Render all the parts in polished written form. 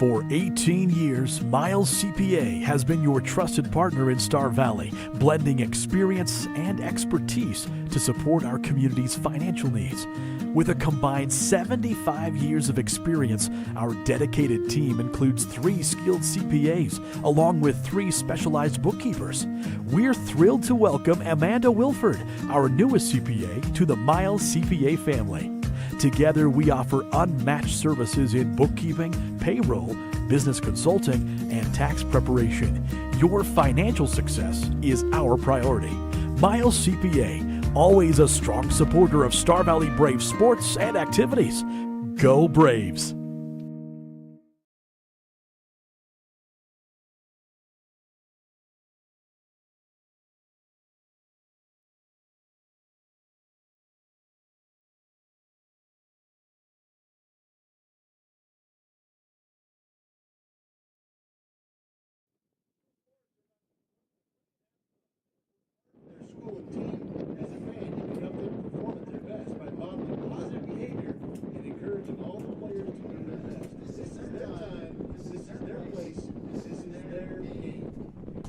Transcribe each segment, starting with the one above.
For 18 years, Miles CPA has been your trusted partner in Star Valley, blending experience and expertise to support our community's financial needs. With a combined 75 years of experience, our dedicated team includes 3 skilled CPAs, along with 3 specialized bookkeepers. We're thrilled to welcome Amanda Wilford, our newest CPA, to the Miles CPA family. Together, we offer unmatched services in bookkeeping, payroll, business consulting, and tax preparation. Your financial success is our priority. Miles CPA, always a strong supporter of Star Valley Braves sports and activities. Go Braves! Their school and team. As a fan, you can help them perform at their best by modeling positive behavior and encouraging all the players to do their best. This is their time. This is their place. This is their game.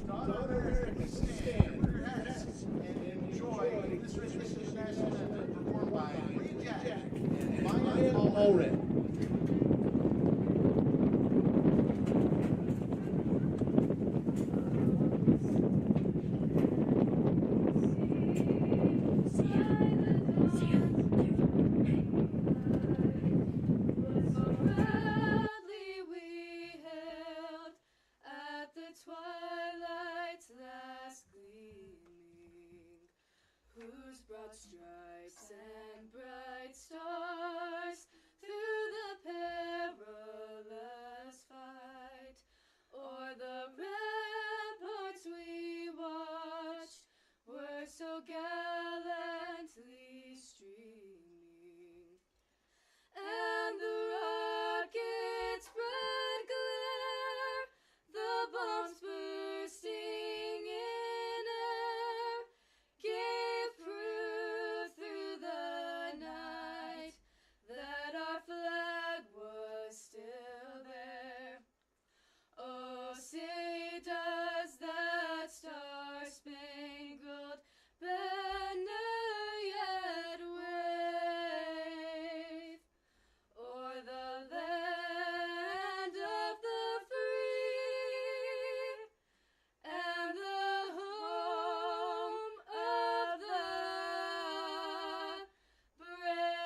Star America, stand, relax, and enjoy this Christmas national anthem performed by Lee Jack and Maya Allred. Twilight's last gleaming, whose broad stripes and bright stars through the perilous fight o'er the ramparts we watched were so gallantly streaming, and the rocket's bright glare, the bombs bursting in air, gave proof through the night that our flag was still there. Oh, say does that star-spangled banner yet wave o'er the land of the free and the home of the brave.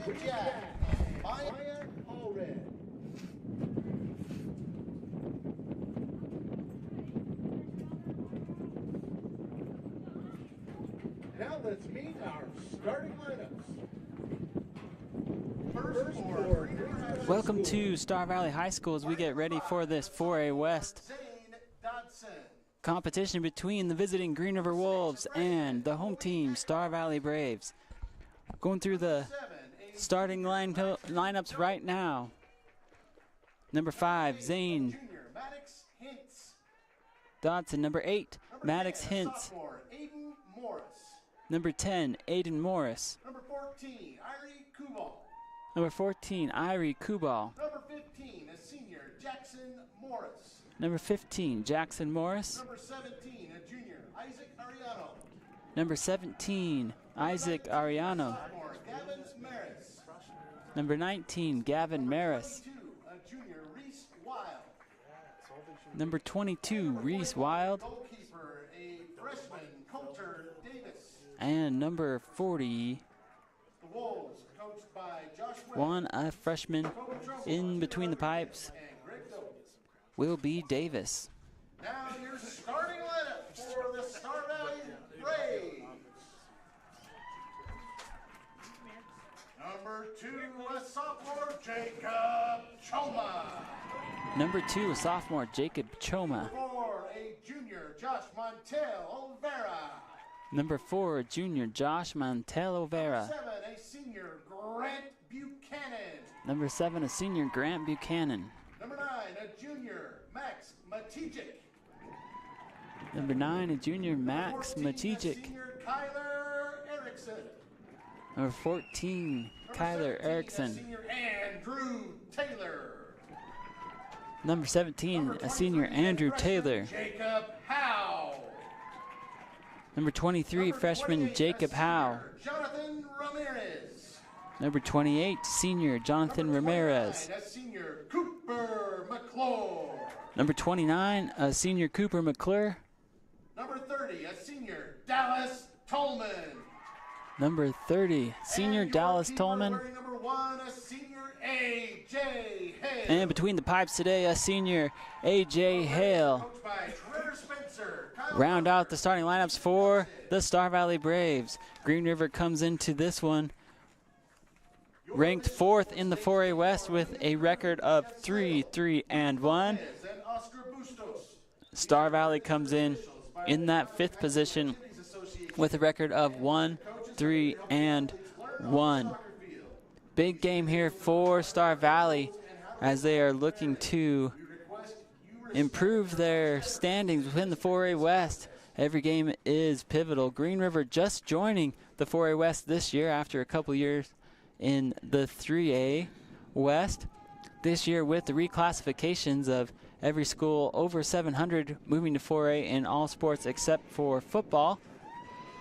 Lee Jack and Maya Allred. Now let's meet our starting lineups. First for Welcome to Star Valley High School as we get ready for this 4A West Zane Dodson. competition between the visiting Green River Wolves and the home team, Star Valley Braves. Going through the starting lineups right now. Number 5, Zane Junior Maddox Hintz. Dodson. Number 8, Number Maddox 10, Hintz. sophomore Aiden Morris. Number 10, Aiden Morris. Number 14, Irie Kubal. Number 14, Irie Kubal. Number 15, a senior, Jackson Morris. Number 15, Jackson Morris. Number 17, a junior, Isaac Ariano. Number 17, Isaac Ariano. Sophomore, Gavin Maris. Number 19, Gavin Maris. 22, a junior, Reese Wild. Number 22, Reese Wild. Goalkeeper, a freshman, Coulter Davis. And number 40, The Wolves, coached by Josh one a freshman in between the pipes, and Greg Doak. will be Davis. Now your starting lineup for the Star Valley Braves. Number 2, a sophomore, Jacob Choma. Number 2, a sophomore, Jacob Choma. 4, a junior, Josh Montel Olvera. Number 4, junior, Josh Mantel Overa. 7, a senior, Grant Buchanan. Number 7, a senior, Grant Buchanan. Number 9, a junior, Max Matijic. Number 9, a junior, Max 14, a Matijic. senior, Kyler Erickson. Number 14, Kyler Erickson. Senior Andrew Taylor. Number 17, a senior Andrew Taylor. Jacob Howe. Number 23, freshman 28, Jacob Howe. Jonathan Ramirez. Number 28, senior Jonathan Ramirez. A senior Cooper McClure. Number 29, a senior Cooper McClure. Number 30, a senior Dallas Tolman. Number 30, senior And Dallas your Tolman. keeper, number 1, a senior A.J. Hale. And between the pipes today, a senior A.J. Hale. Coached by Trevor Spencer. Kyle Round out the starting lineups for the Star Valley Braves. Green River comes into this one ranked 4th in the 4A West with a record of 3-3-1. and Oscar Bustos. Star Valley comes in that 5th position with a record of 1-3-1. Big game here for Star Valley as they are looking to improve their standings within the 4A West. Every game is pivotal. Green River just joining the 4A West this year after a couple years in the 3A West. This year with the reclassifications of every school over 700 moving to 4A in all sports except for football.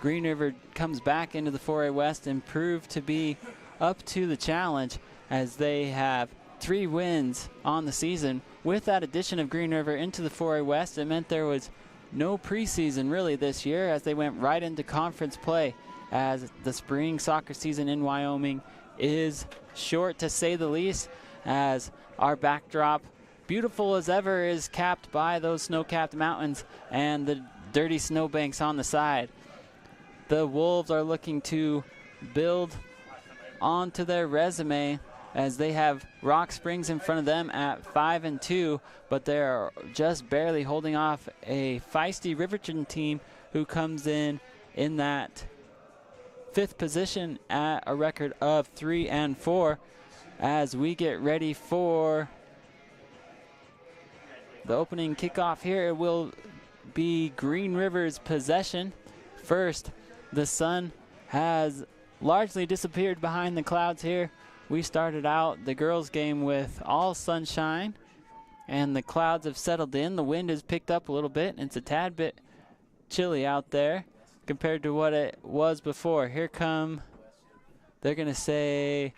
Green River comes back into the 4A West and proved to be up to the challenge as they have 3 wins on the season. With that addition of Green River into the 4A West, it meant there was no preseason really this year as they went right into conference play, as the spring soccer season in Wyoming is short to say the least, as our backdrop, beautiful as ever, is capped by those snow-capped mountains and the dirty snowbanks on the side. The Wolves are looking to build onto their resume as they have Rock Springs in front of them at 5-2, but they're just barely holding off a feisty Riverton team who comes in that 5th position at a record of 3-4. As we get ready for the opening kickoff here, it will be Green River's possession. First, the sun has largely disappeared behind the clouds here. We started out the girls' game with all sunshine, and the clouds have settled in. The wind has picked up a little bit, and it's a tad bit chilly out there compared to what it was before. Here come, they're going to say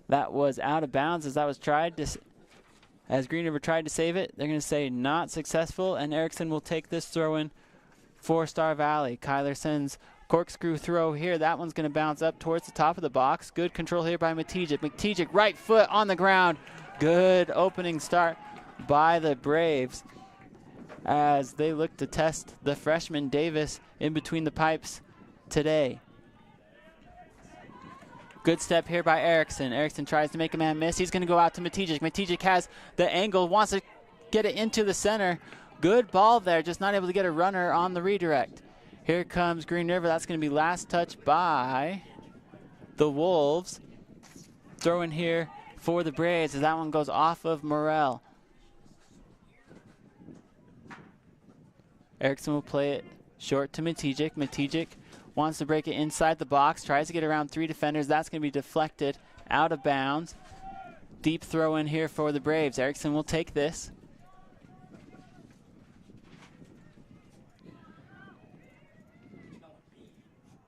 that was out of bounds as that was tried to, as Green River tried to save it. They're going to say not successful, and Erickson will take this throw in for Star Valley. Kyler sends corkscrew throw here. That one's going to bounce up towards the top of the box. Good control here by Matijic. Matijic, right foot on the ground. Good opening start by the Braves as they look to test the freshman Davis in between the pipes today. Good step here by Erickson. Erickson tries to make a man miss. He's going to go out to Matijic. Matijic has the angle, wants to get it into the center. Good ball there, just not able to get a runner on the redirect. Here comes Green River. That's going to be last touch by the Wolves. Throw in here for the Braves as that one goes off of Morrell. Erickson will play it short to Matijic. Matijic wants to break it inside the box, tries to get around 3 defenders. That's going to be deflected out of bounds. Deep throw in here for the Braves. Erickson will take this.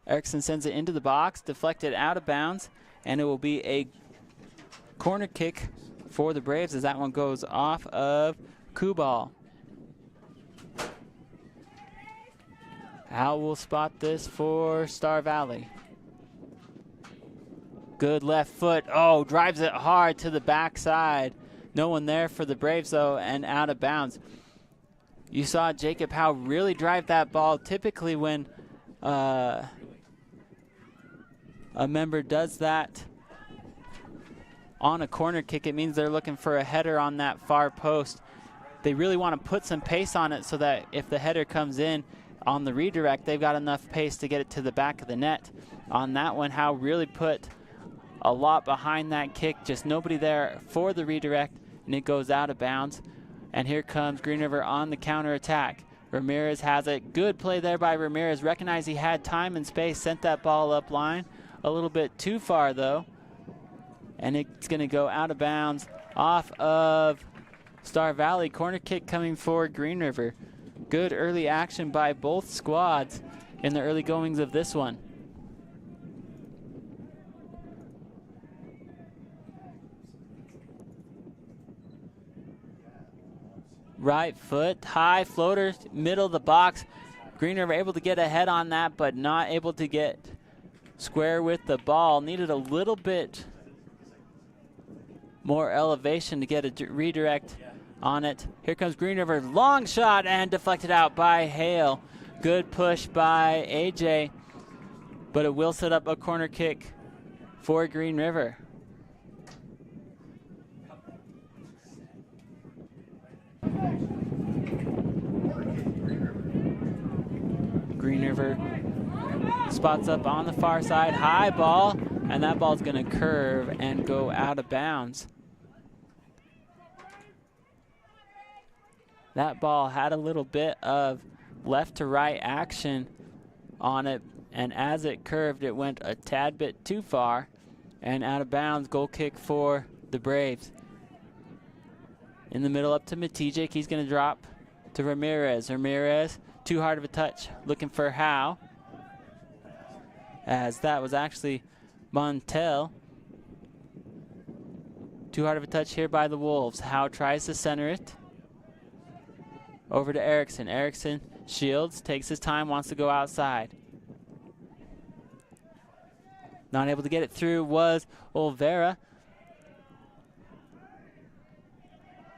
Erickson sends it into the box, deflected out of bounds, and it will be a corner kick for the Braves as that one goes off of Kubal. Al will spot this for Star Valley. Good left foot. Oh, drives it hard to the backside. No one there for the Braves, though, and out of bounds. You saw Jacob Howe really drive that ball. Typically when a member does that on a corner kick, it means they're looking for a header on that far post. They really want to put some pace on it so that if the header comes in on the redirect, they've got enough pace to get it to the back of the net. On that one, Howe really put a lot behind that kick, just nobody there for the redirect, and it goes out of bounds. And here comes Green River on the counter attack. Ramirez has it. Good play there by Ramirez. Recognized he had time and space. Sent that ball up line. A little bit too far, though. And it's going to go out of bounds off of Star Valley. Corner kick coming for Green River. Good early action by both squads in the early goings of this one. Right foot, high floater, middle of the box. Green River able to get ahead on that, but not able to get square with the ball. Needed a little bit more elevation to get a redirect on it. Here comes Green River, long shot and deflected out by Hale. Good push by AJ, but it will set up a corner kick for Green River. Green River spots up on the far side, high ball, and that ball's going to curve and go out of bounds. That ball had a little bit of left to right action on it, and as it curved, it went a tad bit too far and out of bounds. Goal kick for the Braves. In the middle up to Matijek. He's going to drop to Ramirez. Ramirez, too hard of a touch, looking for Howe, as that was actually Montel. Too hard of a touch here by the Wolves. Howe tries to center it. Over to Erickson. Erickson shields, takes his time, wants to go outside. Not able to get it through was Olvera.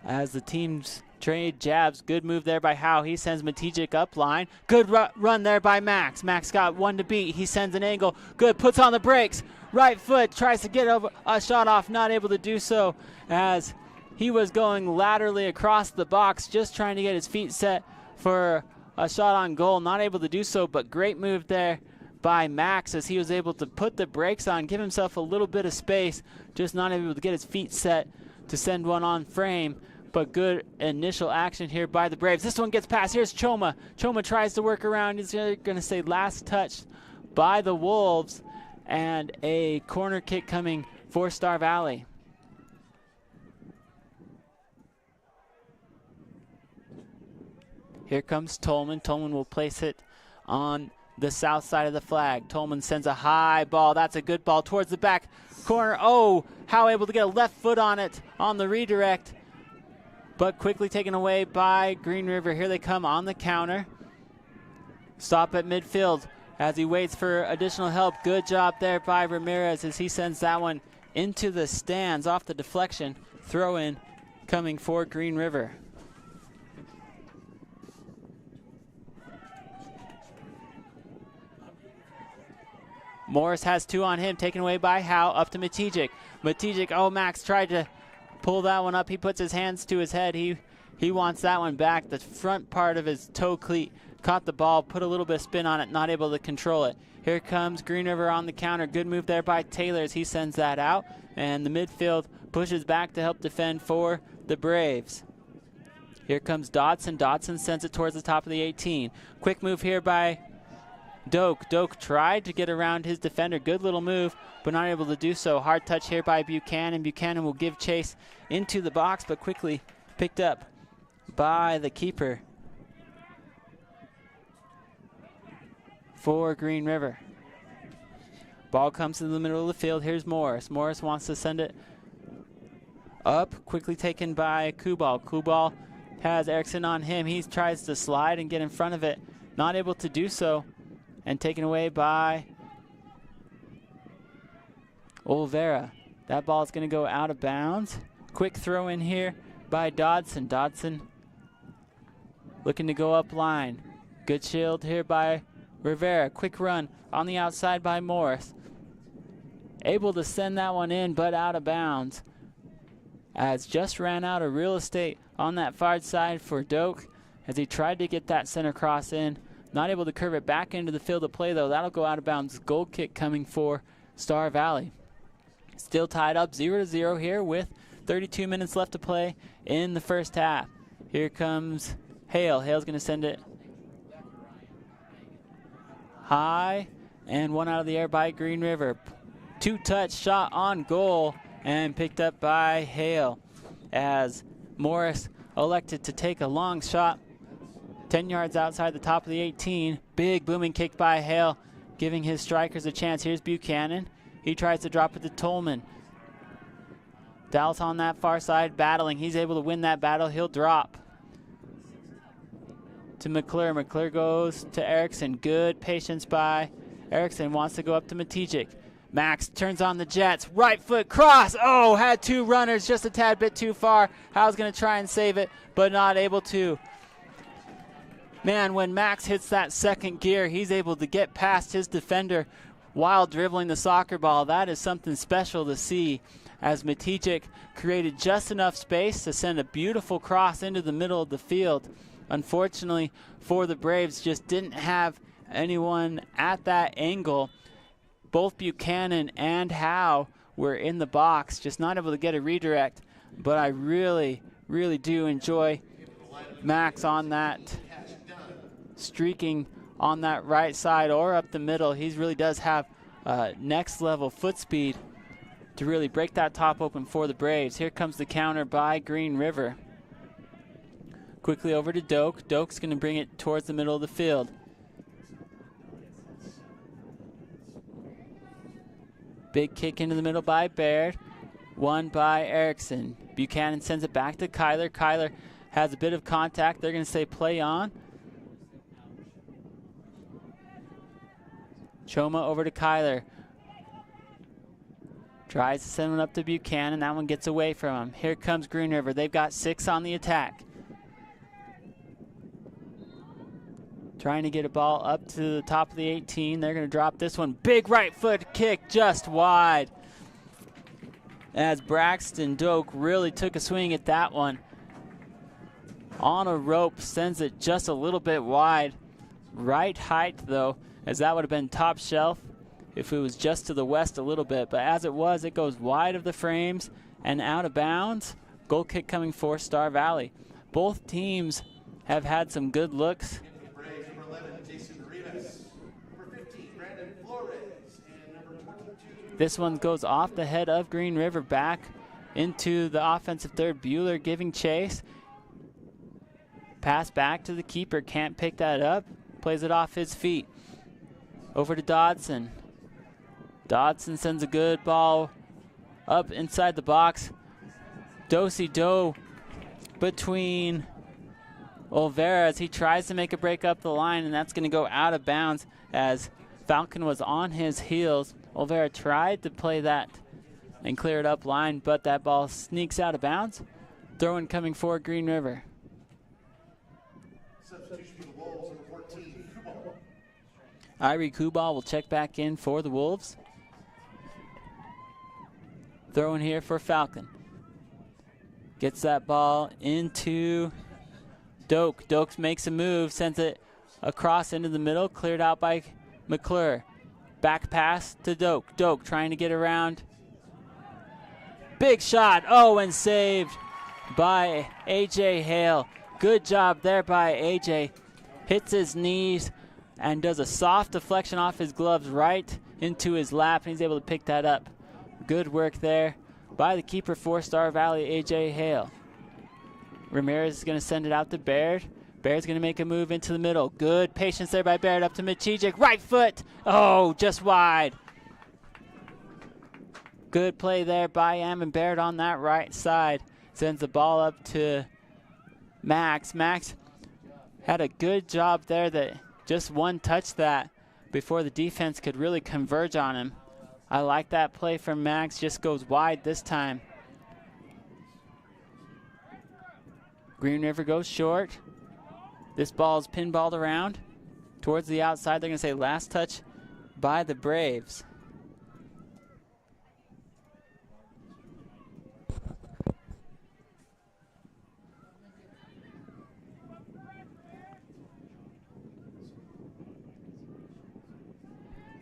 As the teams trade jabs, good move there by Howe. He sends Matijek up line. Good run there by Max. Max got one to beat. He sends an angle. Good, puts on the brakes. Right foot, tries to get over a shot off. Not able to do so as he was going laterally across the box, just trying to get his feet set for a shot on goal. Not able to do so, but great move there by Max as he was able to put the brakes on, give himself a little bit of space, just not able to get his feet set to send one on frame. But good initial action here by the Braves. This one gets past. Here's Choma. Choma tries to work around. He's going to say last touch by the Wolves, and a corner kick coming for Star Valley. Here comes Tolman. Tolman will place it on the south side of the flag. Tolman sends a high ball. That's a good ball towards the back corner. Oh, Howe able to get a left foot on it on the redirect, but quickly taken away by Green River. Here they come on the counter. Stop at midfield as he waits for additional help. Good job there by Ramirez as he sends that one into the stands off the deflection. Throw in coming for Green River. Morris has two on him, taken away by Howe, up to Matijek. Matijek, oh, Max tried to pull that one up. He puts his hands to his head. He wants that one back. The front part of his toe cleat caught the ball, put a little bit of spin on it, not able to control it. Here comes Green River on the counter. Good move there by Taylor as he sends that out, and the midfield pushes back to help defend for the Braves. Here comes Dodson. Dodson sends it towards the top of the 18. Quick move here by Doak. Doak tried to get around his defender. Good little move, but not able to do so. Hard touch here by Buchanan. Buchanan will give chase into the box, but quickly picked up by the keeper for Green River. Ball comes to the middle of the field. Here's Morris. Morris wants to send it up. Quickly taken by Kubal. Kubal has Erickson on him. He tries to slide and get in front of it. Not able to do so. And taken away by Olvera. That ball is going to go out of bounds. Quick throw in here by Dodson. Dodson looking to go up line. Good shield here by Rivera. Quick run on the outside by Morris. Able to send that one in, but out of bounds, as just ran out of real estate on that far side for Doak as he tried to get that center cross in. Not able to curve it back into the field of play, though. That'll go out of bounds. Goal kick coming for Star Valley. Still tied up 0-0 here with 32 minutes left to play in the first half. Here comes Hale. Hale's going to send it high and one out of the air by Green River. Two-touch shot on goal and picked up by Hale as Morris elected to take a long shot 10 yards outside the top of the 18. Big booming kick by Hale, giving his strikers a chance. Here's Buchanan. He tries to drop it to Tolman. Dallas on that far side battling. He's able to win that battle. He'll drop to McClure. McClure goes to Erickson. Good patience by Erickson. Wants to go up to Matijic. Max turns on the Jets. Right foot cross. Oh, had two runners just a tad bit too far. Hal's going to try and save it, but not able to. Man, when Max hits that second gear, he's able to get past his defender while dribbling the soccer ball. That is something special to see, as Matijic created just enough space to send a beautiful cross into the middle of the field. Unfortunately for the Braves, just didn't have anyone at that angle. Both Buchanan and Howe were in the box, just not able to get a redirect. But I really, really do enjoy Max on that, streaking on that right side or up the middle. He really does have next level foot speed to really break that top open for the Braves. Here comes the counter by Green River. Quickly over to Doak. Doak's going to bring it towards the middle of the field. Big kick into the middle by Baird. One by Erickson. Buchanan sends it back to Kyler. Kyler has a bit of contact. They're going to say play on. Choma over to Kyler. Tries to send it up to Buchanan. That one gets away from him. Here comes Green River. They've got 6 on the attack. Trying to get a ball up to the top of the 18. They're going to drop this one. Big right foot kick just wide. As Braxton Doak really took a swing at that one. On a rope, sends it just a little bit wide. Right height though, as that would have been top shelf if it was just to the west a little bit. But as it was, it goes wide of the frames and out of bounds. Goal kick coming for Star Valley. Both teams have had some good looks. This one goes off the head of Green River, back into the offensive third. Bueller giving chase. Pass back to the keeper. Can't pick that up. Plays it off his feet. Over to Dodson. Dodson sends a good ball up inside the box. Do-si-do between Olvera as he tries to make a break up the line, and that's going to go out of bounds as Falcon was on his heels. Olvera tried to play that and clear it up line, but that ball sneaks out of bounds. Throw-in coming for Green River. Irie Kubal will check back in for the Wolves. Throw-in here for Falcon. Gets that ball into Doak. Doak makes a move, sends it across into the middle, cleared out by McClure. Back pass to Doak. Doak trying to get around. Big shot. Oh, and saved by A.J. Hale. Good job there by A.J. Hits his knees and does a soft deflection off his gloves right into his lap, and he's able to pick that up. Good work there by the keeper for Star Valley, A.J. Hale. Ramirez is going to send it out to Baird. Baird's going to make a move into the middle. Good patience there by Baird up to Matijic. Right foot. Oh, just wide. Good play there by Ammon Baird on that right side. Sends the ball up to Max. Max had a good job there that just one touch that before the defense could really converge on him. I like that play from Max. Just goes wide this time. Green River goes short. This ball is pinballed around towards the outside. They're going to say last touch by the Braves.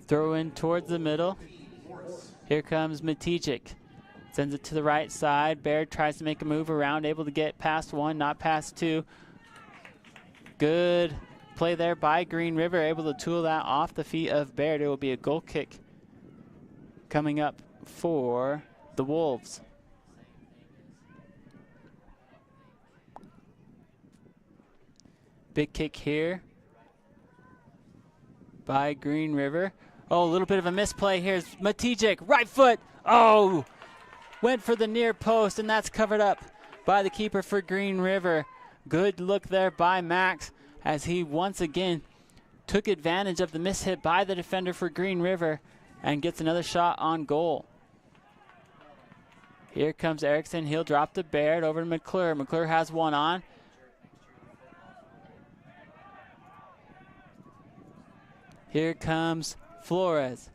Throw in towards the middle. Here comes Matijic. Sends it to the right side. Baird tries to make a move around, able to get past one, not past two. Good play there by Green River, able to tool that off the feet of Baird. It will be a goal kick coming up for the Wolves. Big kick here by Green River. Oh, a little bit of a misplay here. Matijek, right foot. Oh, went for the near post, and that's covered up by the keeper for Green River. Good look there by Max as he once again took advantage of the mishit by the defender for Green River and gets another shot on goal. Here comes Erickson. He'll drop to Baird over to McClure. McClure has one on. Here comes Flores.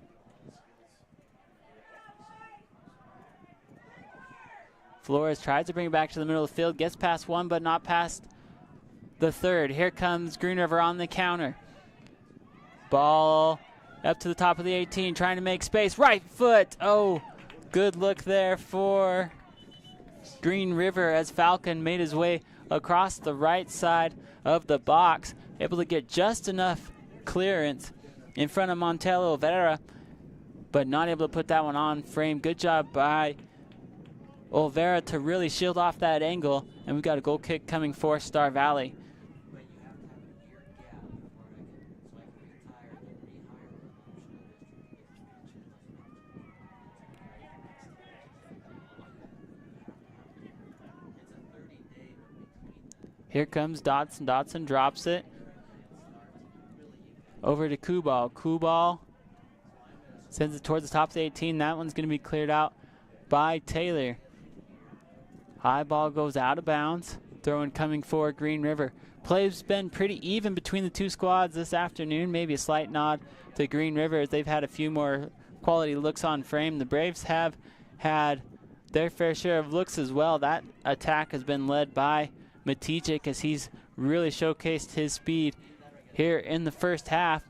Flores tries to bring it back to the middle of the field, gets past one, but not past the third. Here comes Green River on the counter. Ball up to the top of the 18, trying to make space. Right foot. Oh, good look there for Green River as Falcon made his way across the right side of the box, able to get just enough clearance in front of Montelo Olvera, but not able to put that one on frame. Good job by Olvera to really shield off that angle, and we've got a goal kick coming for Star Valley. Here comes Dotson. Dotson drops it over to Kubal. Kubal sends it towards the top of the 18. That one's going to be cleared out by Taylor. High ball goes out of bounds. Throw-in coming for Green River. Play's been pretty even between the two squads this afternoon. Maybe a slight nod to Green River as they've had a few more quality looks on frame. The Braves have had their fair share of looks as well. That attack has been led by Matijek as he's really showcased his speed here in the first half,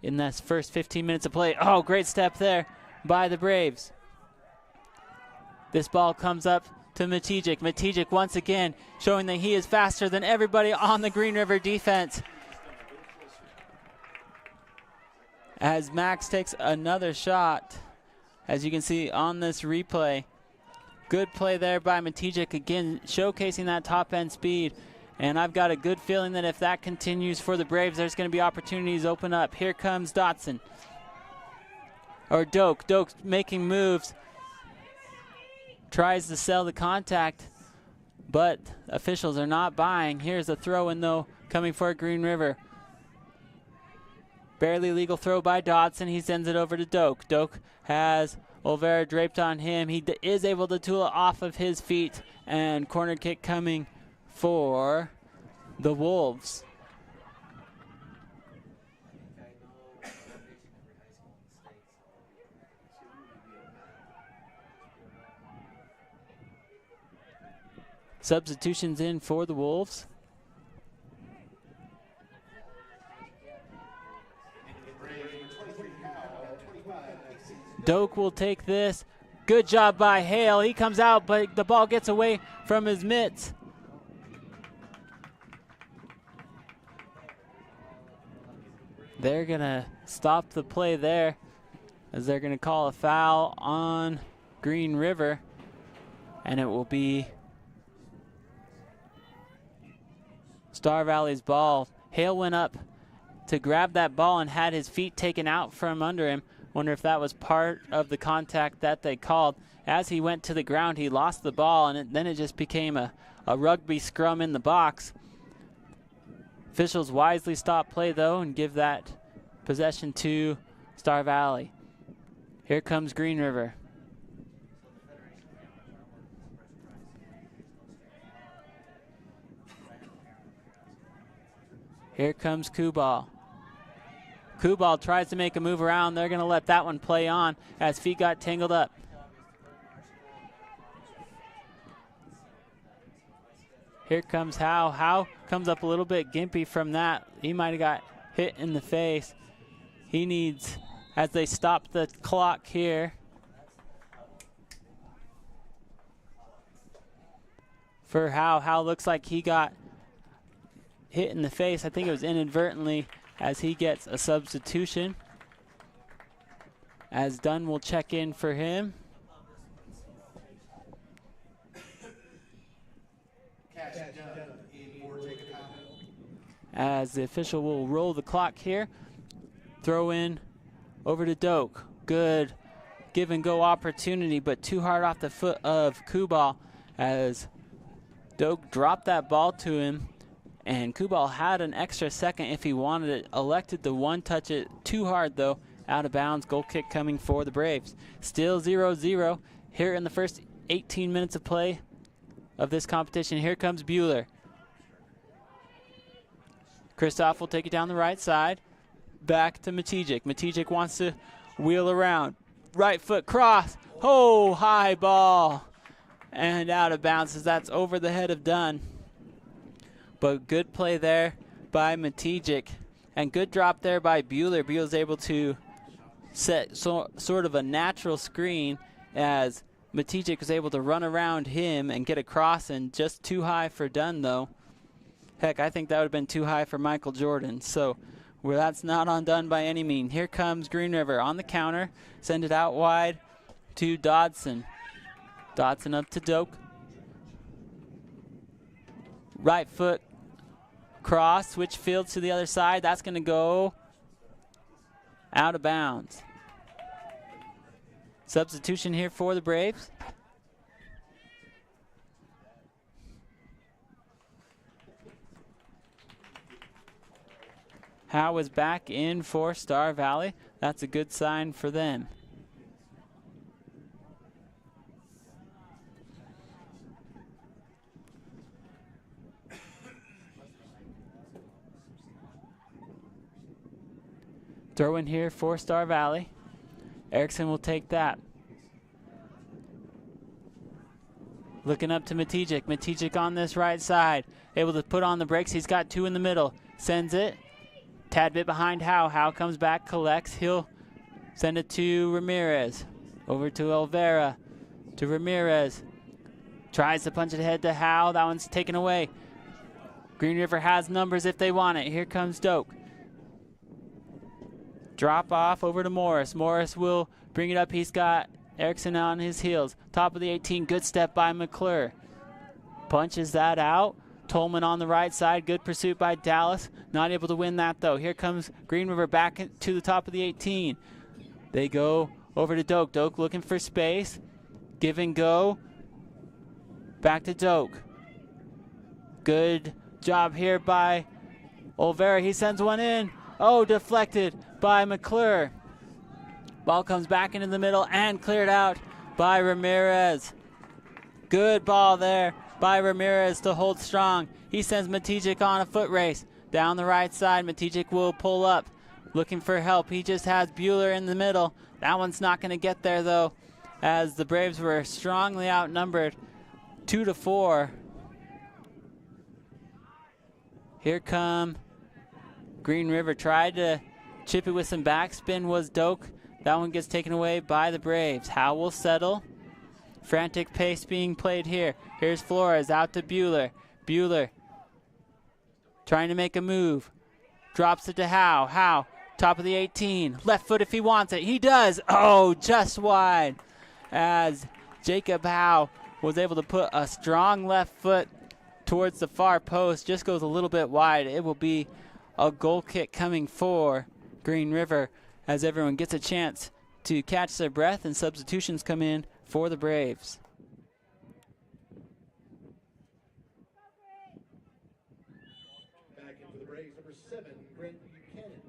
in this first 15 minutes of play. Oh, great step there by the Braves. This ball comes up to Matijek. Matijek once again showing that he is faster than everybody on the Green River defense. As Max takes another shot, as you can see on this replay. Good play there by Matijek, again showcasing that top end speed. And I've got a good feeling that if that continues for the Braves, there's going to be opportunities open up. Here comes Dotson. Or Doak. Doak making moves. Tries to sell the contact, but officials are not buying. Here's a throw-in, though, coming for Green River. Barely legal throw by Dotson. He sends it over to Doak. Doak has Olvera draped on him. He is able to tool it off of his feet, and corner kick coming for the Wolves. Substitutions in for the Wolves. Doak will take this. Good job by Hale. He comes out, but the ball gets away from his mitts. They're going to stop the play there as they're going to call a foul on Green River, and it will be Star Valley's ball. Hale went up to grab that ball and had his feet taken out from under him. Wonder if that was part of the contact that they called. As he went to the ground, he lost the ball, and then it just became a rugby scrum in the box. Officials wisely stop play, though, and give that possession to Star Valley. Here comes Green River. Here comes Kubal. Kubal tries to make a move around. They're going to let that one play on as feet got tangled up. Here comes Howe. Howe comes up a little bit gimpy from that. He might have got hit in the face. He needs, as they stop the clock here, for Howe. Howe looks like he got hit in the face. I think it was inadvertently, as he gets a substitution. As Dunn will check in for him. As the official will roll the clock here. Throw in over to Doak. Good give and go opportunity, but too hard off the foot of Kubal as Doak dropped that ball to him, and Kubal had an extra second if he wanted it. Elected to one touch it too hard though. Out of bounds, goal kick coming for the Braves. Still 0-0 here in the first 18 minutes of play of this competition. Here comes Bueller. Kristoff will take it down the right side. Back to Matijic. Matijic wants to wheel around. Right foot cross. Oh, high ball. And out of bounds as that's over the head of Dunn. But good play there by Matijic. And good drop there by Bueller. Bueller's able to set sort of a natural screen as Matijic was able to run around him and get across, and just too high for Dunn though. Heck, I think that would have been too high for Michael Jordan. So that's not on Dunn by any means. Here comes Green River on the counter. Send it out wide to Dodson. Dodson up to Doak. Right foot cross, switch fields to the other side. That's going to go out of bounds. Substitution here for the Braves. Howe is back in for Star Valley. That's a good sign for them. Throw in here for Star Valley. Erickson will take that. Looking up to Matijic. Matijic on this right side. Able to put on the brakes. He's got two in the middle. Sends it. Tad bit behind Howe. Howe comes back, collects. He'll send it to Ramirez. Over to Olvera. To Ramirez. Tries to punch it ahead to Howe. That one's taken away. Green River has numbers if they want it. Here comes Doak. Drop off over to Morris. Morris will bring it up. He's got Erickson on his heels. Top of the 18. Good step by McClure. Punches that out. Tolman on the right side. Good pursuit by Dallas. Not able to win that though. Here comes Green River back to the top of the 18. They go over to Doak. Doak looking for space. Give and go. Back to Doak. Good job here by Olvera. He sends one in. Oh, deflected by McClure. Ball comes back into the middle and cleared out by Ramirez. Good ball there by Ramirez to hold strong. He sends Matijic on a foot race. Down the right side, Matijic will pull up. Looking for help. He just has Bueller in the middle. That one's not going to get there though, as the Braves were strongly outnumbered 2-4. Here come Green River. Tried to chip it with some backspin was Doak. That one gets taken away by the Braves. Howe will settle. Frantic pace being played here. Here's Flores out to Bueller. Bueller trying to make a move. Drops it to Howe. Howe, top of the 18. Left foot if he wants it. He does. Oh, just wide. As Jacob Howe was able to put a strong left foot towards the far post. Just goes a little bit wide. It will be a goal kick coming for Green River as everyone gets a chance to catch their breath and substitutions come in for the Braves. Back in for the Braves, number 7, Brent Buchanan.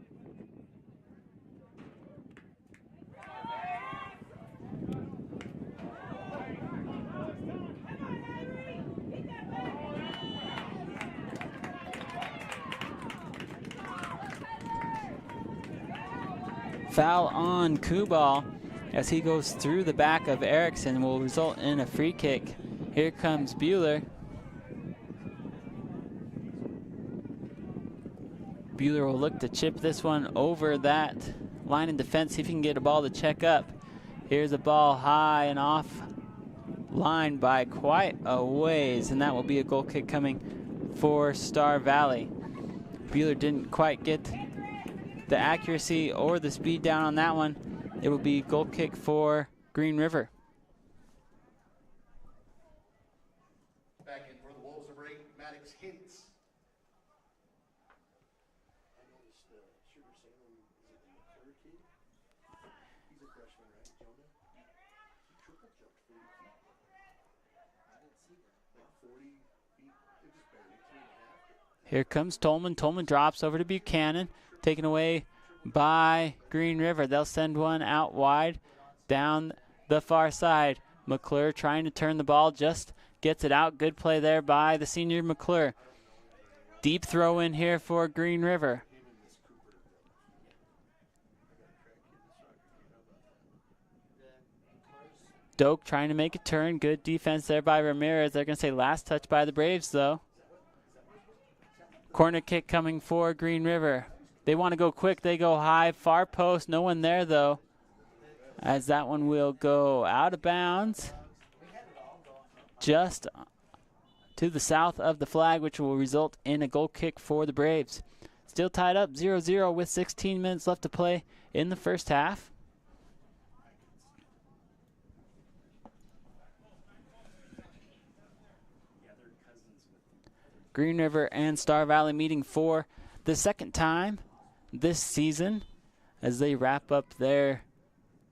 Foul on Kubal as he goes through the back of Erickson, will result in a free kick. Here comes Bueller. Bueller will look to chip this one over that line in defense, see if he can get a ball to check up. Here's a ball high and off line by quite a ways, and that will be a goal kick coming for Star Valley. Bueller didn't quite get the accuracy or the speed down on that one. It will be goal kick for Green River. Back in for the Wolves of Ray, Maddox Hintz. I noticed Sugar Salem, is it the McClure kid? He's a freshman, right, Jonah? He triple jumped 40 feet. I didn't see that. Like 40 feet, it just barely 2.5. Here comes Tolman. Tolman drops over to Buchanan, taken away by Green River. They'll send one out wide down the far side. McClure trying to turn the ball, just gets it out. Good play there by the senior McClure. Deep throw in here for Green River. Doak trying to make a turn. Good defense there by Ramirez. They're going to say last touch by the Braves, though. Corner kick coming for Green River. They want to go quick. They go high. Far post. No one there, though, as that one will go out of bounds just to the south of the flag, which will result in a goal kick for the Braves. Still tied up 0-0 with 16 minutes left to play in the first half. Green River and Star Valley meeting for the second time this season as they wrap up their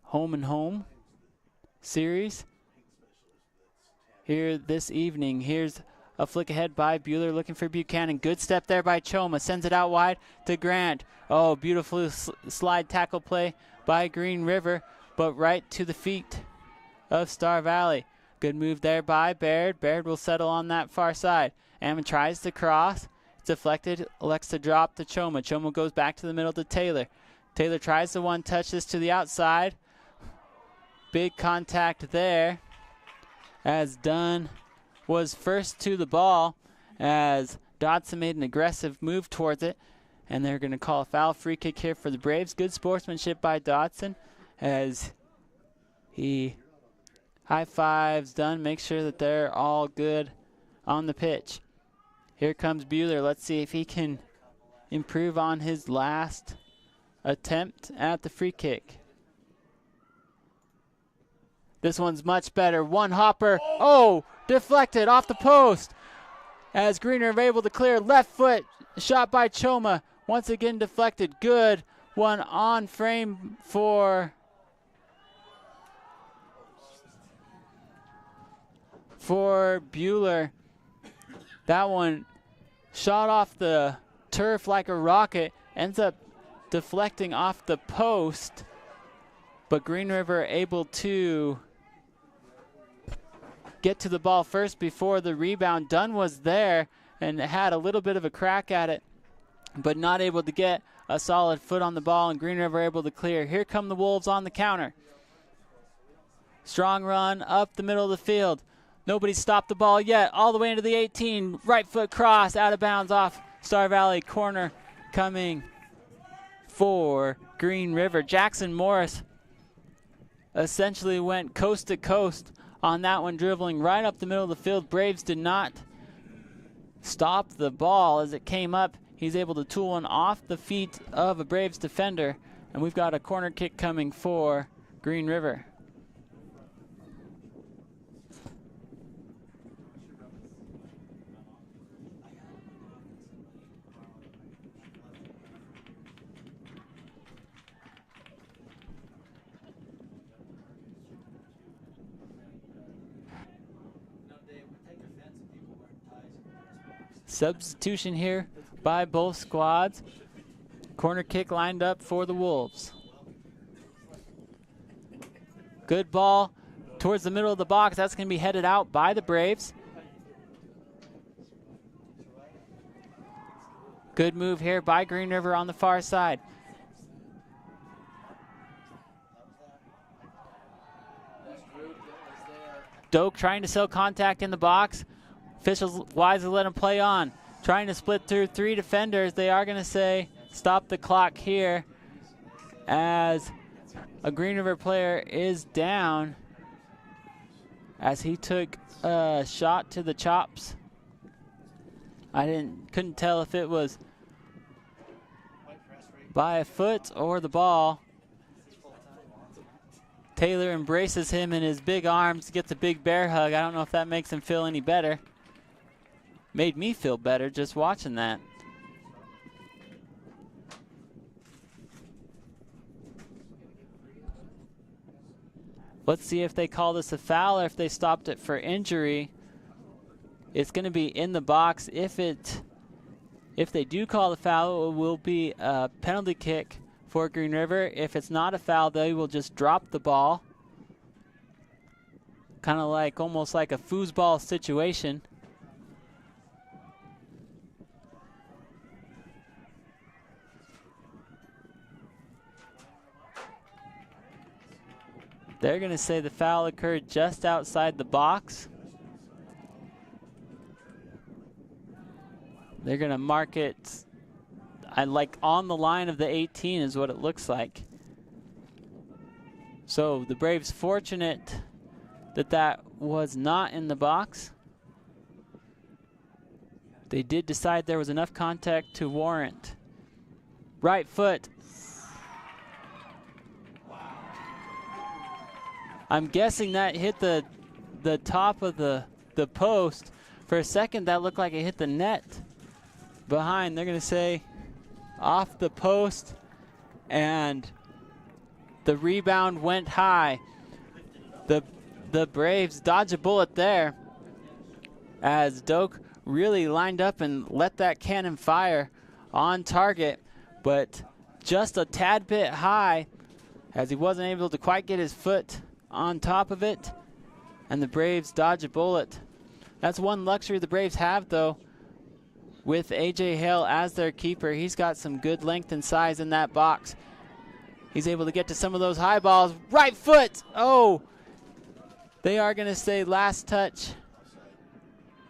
home and home series here this evening. Here's a flick ahead by Bueller looking for Buchanan. Good step there by Choma. Sends it out wide to Grant. Oh, beautiful slide tackle play by Green River, but right to the feet of Star Valley. Good move there by Baird. Baird will settle on that far side. Ammon tries to cross. It's deflected. Elects to drop to Choma. Choma goes back to the middle to Taylor. Taylor tries to one-touch this to the outside. Big contact there as Dunn was first to the ball as Dodson made an aggressive move towards it. And they're going to call a foul. Free kick here for the Braves. Good sportsmanship by Dodson as he high-fives Dunn. Makes sure that they're all good on the pitch. Here comes Bueller. Let's see if he can improve on his last attempt at the free kick. This one's much better. One hopper. Oh, deflected off the post. As Green River able to clear. Left foot shot by Choma. Once again deflected. Good one on frame for Bueller. That one shot off the turf like a rocket, ends up deflecting off the post, but Green River able to get to the ball first before the rebound. Dunn was there and had a little bit of a crack at it, but not able to get a solid foot on the ball, and Green River able to clear. Here come the Wolves on the counter. Strong run up the middle of the field. Nobody stopped the ball yet. All the way into the 18. Right foot cross out of bounds off Star Valley. Corner coming for Green River. Jackson Morris essentially went coast to coast on that one, dribbling right up the middle of the field. Braves did not stop the ball as it came up. He's able to tool one off the feet of a Braves defender. And we've got a corner kick coming for Green River. Substitution here by both squads. Corner kick lined up for the Wolves. Good ball towards the middle of the box. That's going to be headed out by the Braves. Good move here by Green River on the far side. Doak trying to sell contact in the box. Officials wisely let him play on. Trying to split through three defenders. They are going to say stop the clock here as a Green River player is down as he took a shot to the chops. Couldn't tell if it was by a foot or the ball. Taylor embraces him in his big arms, gets a big bear hug. I don't know if that makes him feel any better. Made me feel better just watching that. Let's see if they call this a foul or if they stopped it for injury. It's going to be in the box. If they do call the foul, it will be a penalty kick for Green River. If it's not a foul, they will just drop the ball. Kind of like almost like a foosball situation. They're going to say the foul occurred just outside the box. They're going to mark it like on the line of the 18 is what it looks like. So the Braves fortunate that that was not in the box. They did decide there was enough contact to warrant. Right foot. I'm guessing that hit the top of the post. For a second, that looked like it hit the net behind. They're going to say off the post, and the rebound went high. The Braves dodge a bullet there as Doak really lined up and let that cannon fire on target, but just a tad bit high as he wasn't able to quite get his foot on top of it, and the Braves dodge a bullet. That's one luxury the Braves have, though, with A.J. Hale as their keeper. He's got some good length and size in that box. He's able to get to some of those high balls. Right foot! Oh! They are going to say last touch.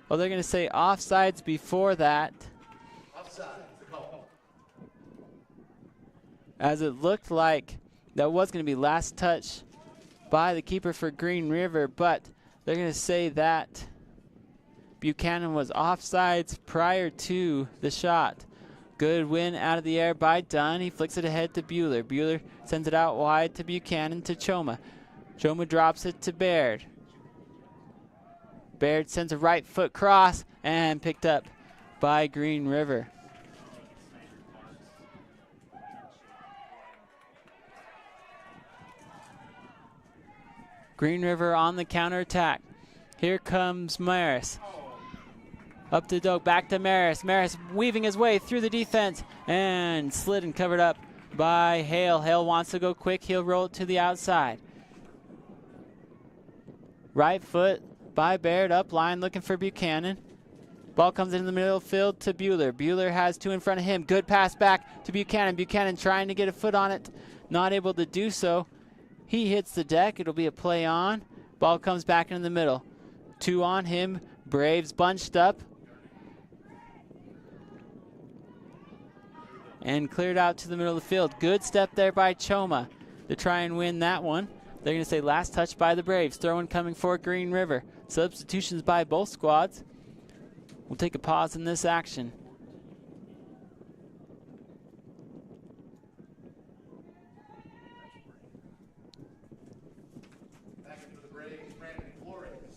Well, they're going to say offsides before that. As it looked like that was going to be last touch by the keeper for Green River, but they're going to say that Buchanan was offsides prior to the shot. Good win out of the air by Dunn. He flicks it ahead to Bueller. Bueller sends it out wide to Buchanan to Choma. Choma drops it to Baird. Baird sends a right foot cross and picked up by Green River. Green River on the counterattack. Here comes Maris. Up to Doak, back to Maris. Maris weaving his way through the defense and slid and covered up by Hale. Hale wants to go quick. He'll roll it to the outside. Right foot by Baird, up line looking for Buchanan. Ball comes in the middle of the field to Bueller. Bueller has two in front of him. Good pass back to Buchanan. Buchanan trying to get a foot on it. Not able to do so. He hits the deck. It'll be a play on. Ball comes back in the middle. Two on him. Braves bunched up. And cleared out to the middle of the field. Good step there by Choma to try and win that one. They're going to say last touch by the Braves. Throw-in coming for Green River. Substitutions by both squads. We'll take a pause in this action. Back into the Braves, Brandon Flores.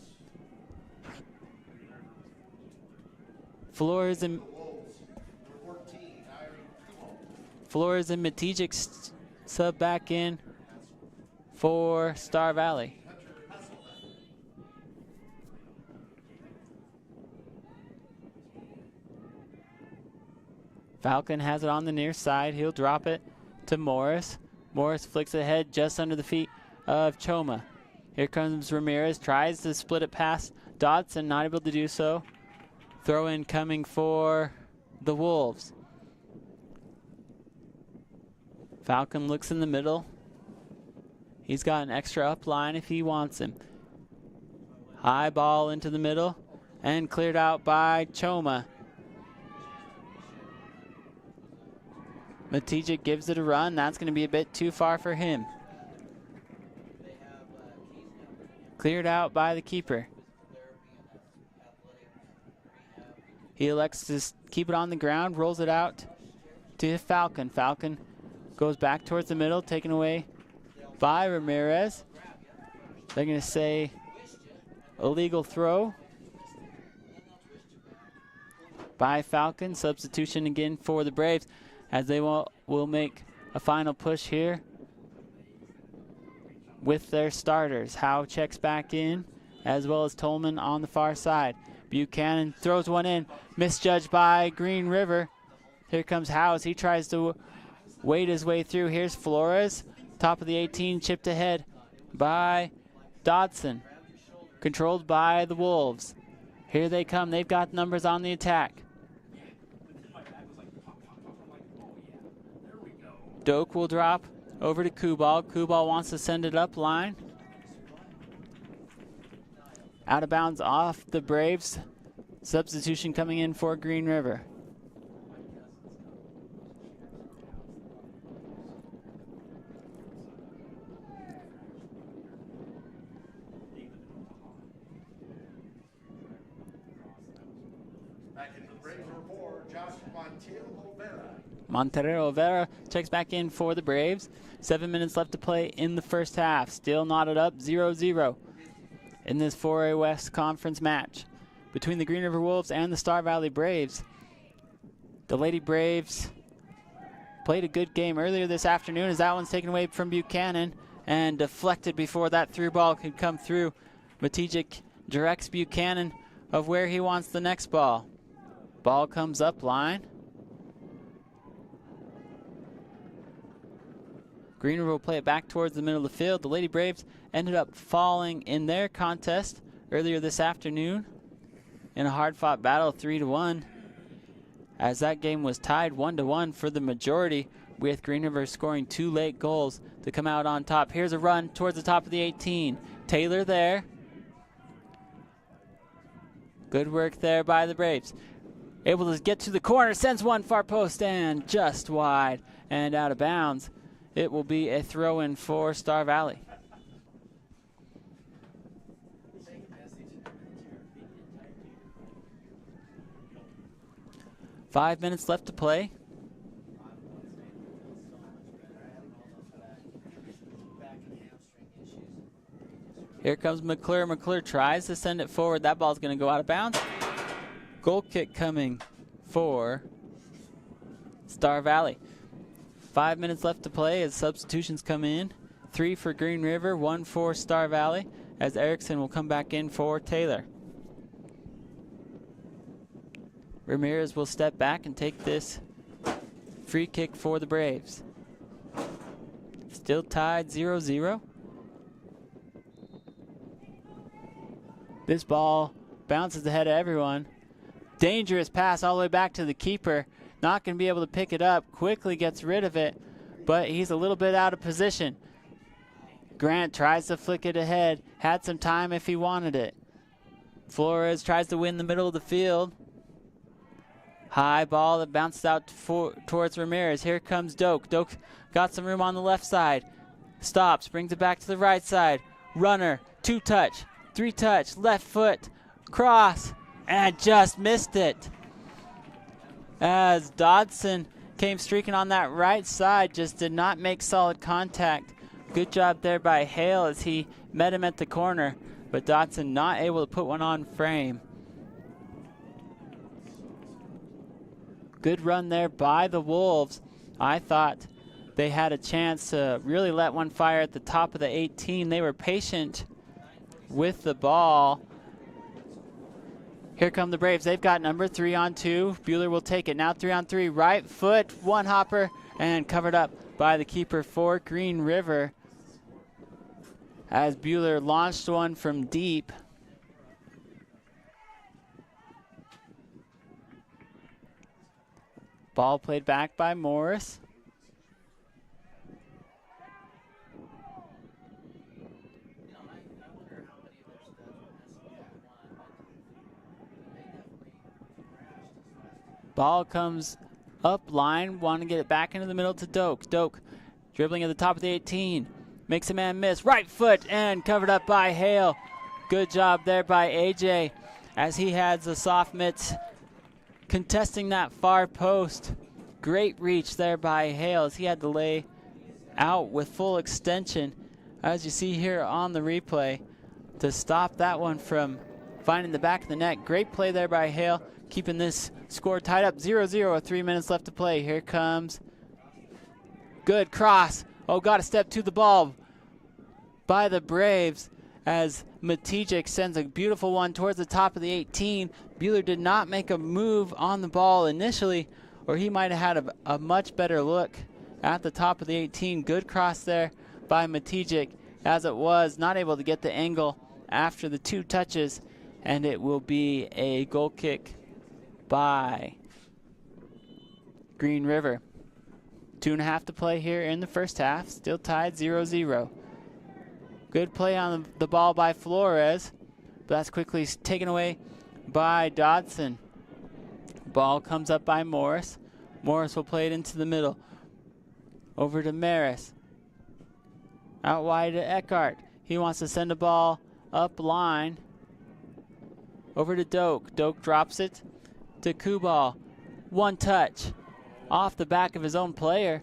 Flores and Matijic sub back in for Star Valley. Falcon has it on the near side. He'll drop it to Morris. Morris flicks it ahead just under the feet of Choma. Here comes Ramirez. Tries to split it past Dodson. Not able to do so. Throw in coming for the Wolves. Falcon looks in the middle. He's got an extra up line if he wants him. High ball into the middle and cleared out by Choma. Matijic gives it a run. That's going to be a bit too far for him. Cleared out by the keeper. He elects to keep it on the ground, rolls it out to Falcon. Falcon Goes back towards the middle, taken away by Ramirez. They're going to say illegal throw by Falcon. Substitution again for the Braves as they will make a final push here with their starters. Howe checks back in, as well as Tolman on the far side. Buchanan throws one in, misjudged by Green River. Here comes Howe as he tries to wade his way through. Here's Flores, top of the 18, chipped ahead by Dodson, controlled by the Wolves. Here they come. They've got numbers on the attack. Doak will drop over to Kubal. Kubal wants to send it up line. Out of bounds off the Braves. Substitution coming in for Green River. Back into the Braves report, Josh Montero-Olvera. Montero-Olvera checks back in for the Braves. 7 minutes left to play in the first half. Still knotted up 0-0 in this 4A West Conference match between the Green River Wolves and the Star Valley Braves. The Lady Braves played a good game earlier this afternoon as that one's taken away from Buchanan and deflected before that through ball could come through. Matijic directs Buchanan of where he wants the next ball. Ball comes up line. Green River will play it back towards the middle of the field. The Lady Braves ended up falling in their contest earlier this afternoon in a hard-fought battle, 3-1, as that game was tied 1-1 for the majority, with Green River scoring 2 late goals to come out on top. Here's a run towards the top of the 18. Taylor there. Good work there by the Braves. Able to get to the corner, sends one far post and just wide and out of bounds. It will be a throw-in for Star Valley. Five minutes left to play. Here comes McClure. McClure tries to send it forward. That ball's going to go out of bounds. Goal kick coming for Star Valley. 5 minutes left to play as substitutions come in. 3 for Green River, 1 for Star Valley, as Erickson will come back in for Taylor. Ramirez will step back and take this free kick for the Braves. Still tied 0-0. This ball bounces ahead of everyone. Dangerous pass all the way back to the keeper. Not going to be able to pick it up. Quickly gets rid of it, but he's a little bit out of position. Grant tries to flick it ahead. Had some time if he wanted it. Flores tries to win the middle of the field. High ball that bounced out towards Ramirez. Here comes Doak. Doak got some room on the left side. Stops, brings it back to the right side. Runner, 2-touch, 3-touch, left foot, cross, and just missed it. As Dodson came streaking on that right side, just did not make solid contact. Good job there by Hale as he met him at the corner, but Dodson not able to put one on frame. Good run there by the Wolves. I thought they had a chance to really let one fire at the top of the 18. They were patient with the ball. Here come the Braves. They've got number 3-on-2. Bueller will take it. Now 3-on-3. Right foot, one hopper, and covered up by the keeper for Green River. As Bueller launched one from deep. Ball played back by Morris. Ball comes up line, want to get it back into the middle to Doak. Doak dribbling at the top of the 18. Makes a man miss. Right foot and covered up by Hale. Good job there by AJ as he has the soft mitts contesting that far post. Great reach there by Hale as he had to lay out with full extension, as you see here on the replay, to stop that one from finding the back of the net. Great play there by Hale, keeping this score tied up 0-0 with 3 minutes left to play. Here comes, good cross. Oh, got a step to the ball by the Braves as Matijic sends a beautiful one towards the top of the 18. Bueller did not make a move on the ball initially, or he might have had a much better look at the top of the 18. Good cross there by Matijic, as it was not able to get the angle after the 2 touches, and it will be a goal kick by Green River. 2.5 to play here in the first half, still tied 0-0. Good play on the ball by Flores, but that's quickly taken away by Dodson. Ball comes up by Morris. Morris will play it into the middle. Over to Maris. Out wide to Eckhart. He wants to send a ball up line. Over to Doak. Doak drops it to Kubal. One touch off the back of his own player.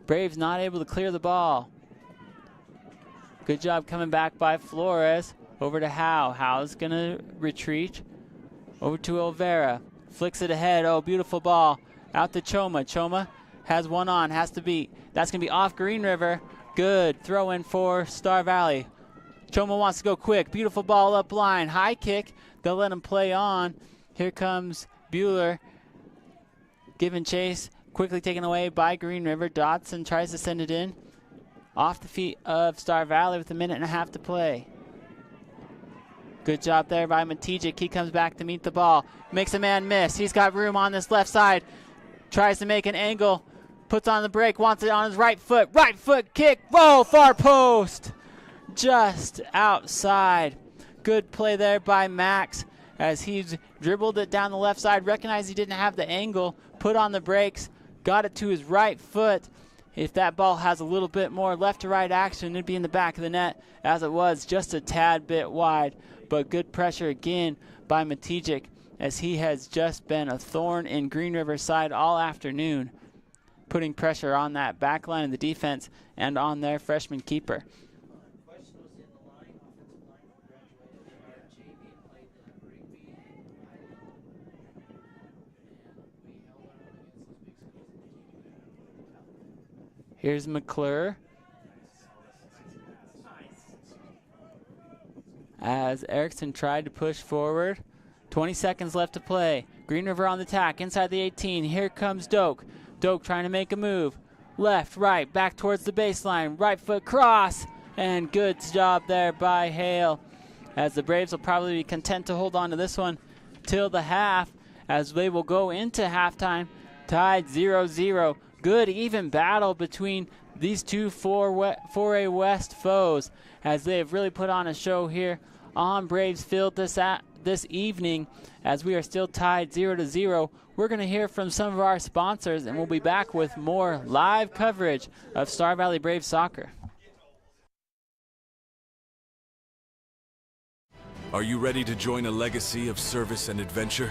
Braves not able to clear the ball. Good job coming back by Flores. Over to Howe. Howe's going to retreat. Over to Olvera. Flicks it ahead. Oh, beautiful ball. Out to Choma. Choma has one on. Has to beat. That's going to be off Green River. Good throw in for Star Valley. Choma wants to go quick. Beautiful ball up line. High kick. They'll let him play on. Here comes Bueller. Giving chase. Quickly taken away by Green River. Dodson tries to send it in. Off the feet of Star Valley with 1.5 minutes to play. Good job there by Matijic. He comes back to meet the ball. Makes a man miss. He's got room on this left side. Tries to make an angle. Puts on the break. Wants it on his right foot. Right foot kick. Whoa, far post. Just outside. Good play there by Max as he's dribbled it down the left side. Recognized he didn't have the angle. Put on the brakes. Got it to his right foot. If that ball has a little bit more left to right action, it'd be in the back of the net, as it was just a tad bit wide. But good pressure again by Matijic, as he has just been a thorn in Green River's side all afternoon, putting pressure on that back line of the defense and on their freshman keeper. Here's McClure as Erickson tried to push forward. 20 seconds left to play. Green River on the attack inside the 18. Here comes Doak. Doak trying to make a move. Left, right, back towards the baseline. Right foot cross. And good job there by Hale, as the Braves will probably be content to hold on to this one till the half, as they will go into halftime tied 0-0. Good even battle between these two 4A West foes, as they have really put on a show here on Braves Field this evening, as we are still tied 0-0. We're going to hear from some of our sponsors, and we'll be back with more live coverage of Star Valley Braves soccer. Are you ready to join a legacy of service and adventure?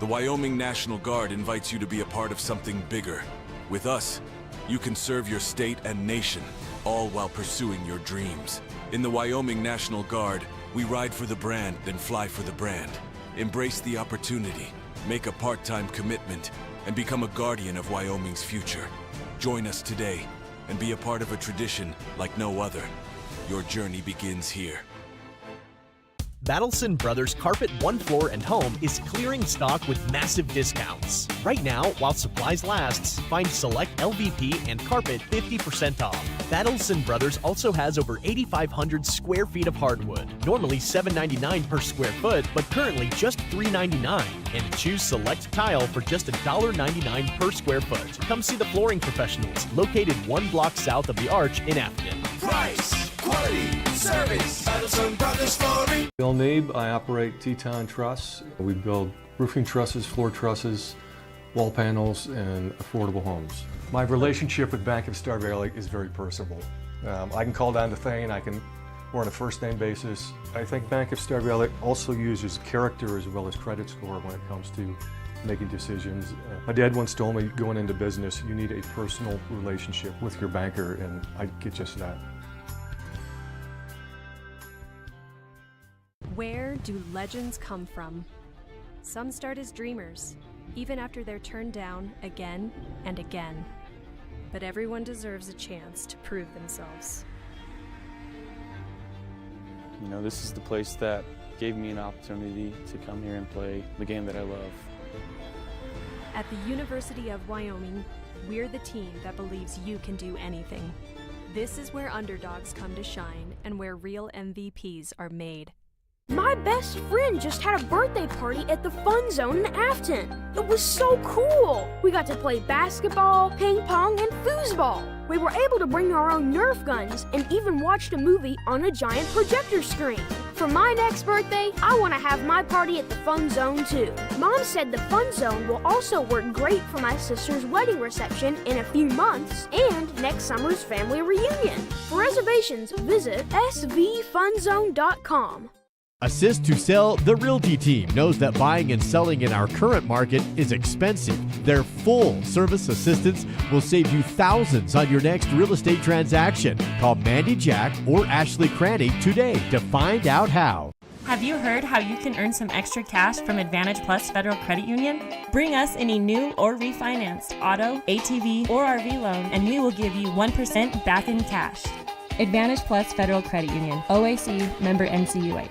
The Wyoming National Guard invites you to be a part of something bigger. With us, you can serve your state and nation, all while pursuing your dreams. In the Wyoming National Guard, we ride for the brand, then fly for the brand. Embrace the opportunity, make a part-time commitment, and become a guardian of Wyoming's future. Join us today and be a part of a tradition like no other. Your journey begins here. Battleson Brothers Carpet One Floor and Home is clearing stock with massive discounts. Right now, while supplies lasts, find select LVP and carpet 50% off. Battleson Brothers also has over 8,500 square feet of hardwood, normally $7.99 per square foot, but currently just $3.99. And choose select tile for just $1.99 per square foot. Come see the flooring professionals, located 1 block south of the Arch in Afton. Price, quality, service, Battleson Brothers Flooring. Bill Nabe, I operate Teton Truss. We build roofing trusses, floor trusses, wall panels, and affordable homes. My relationship with Bank of Star Valley is very personable. I can call down to Thane, we're on a first name basis. I think Bank of Star Valley also uses character as well as credit score when it comes to making decisions. My dad once told me, going into business, you need a personal relationship with your banker, and I get just that. Where do legends come from? Some start as dreamers, even after they're turned down again and again. But everyone deserves a chance to prove themselves. You know, this is the place that gave me an opportunity to come here and play the game that I love. At the University of Wyoming, we're the team that believes you can do anything. This is where underdogs come to shine and where real MVPs are made. My best friend just had a birthday party at the Fun Zone in Afton. It was so cool. We got to play basketball, ping pong, and foosball. We were able to bring our own Nerf guns and even watched a movie on a giant projector screen. For my next birthday, I want to have my party at the Fun Zone too. Mom said the Fun Zone will also work great for my sister's wedding reception in a few months and next summer's family reunion. For reservations, visit svfunzone.com. Assist to Sell, the Realty team, knows that buying and selling in our current market is expensive. Their full service assistance will save you thousands on your next real estate transaction. Call Mandy Jack or Ashley Cranny today to find out how. Have you heard how you can earn some extra cash from Advantage Plus Federal Credit Union? Bring us any new or refinanced auto, ATV, or RV loan, and we will give you 1% back in cash. Advantage Plus Federal Credit Union, OAC, member NCUA.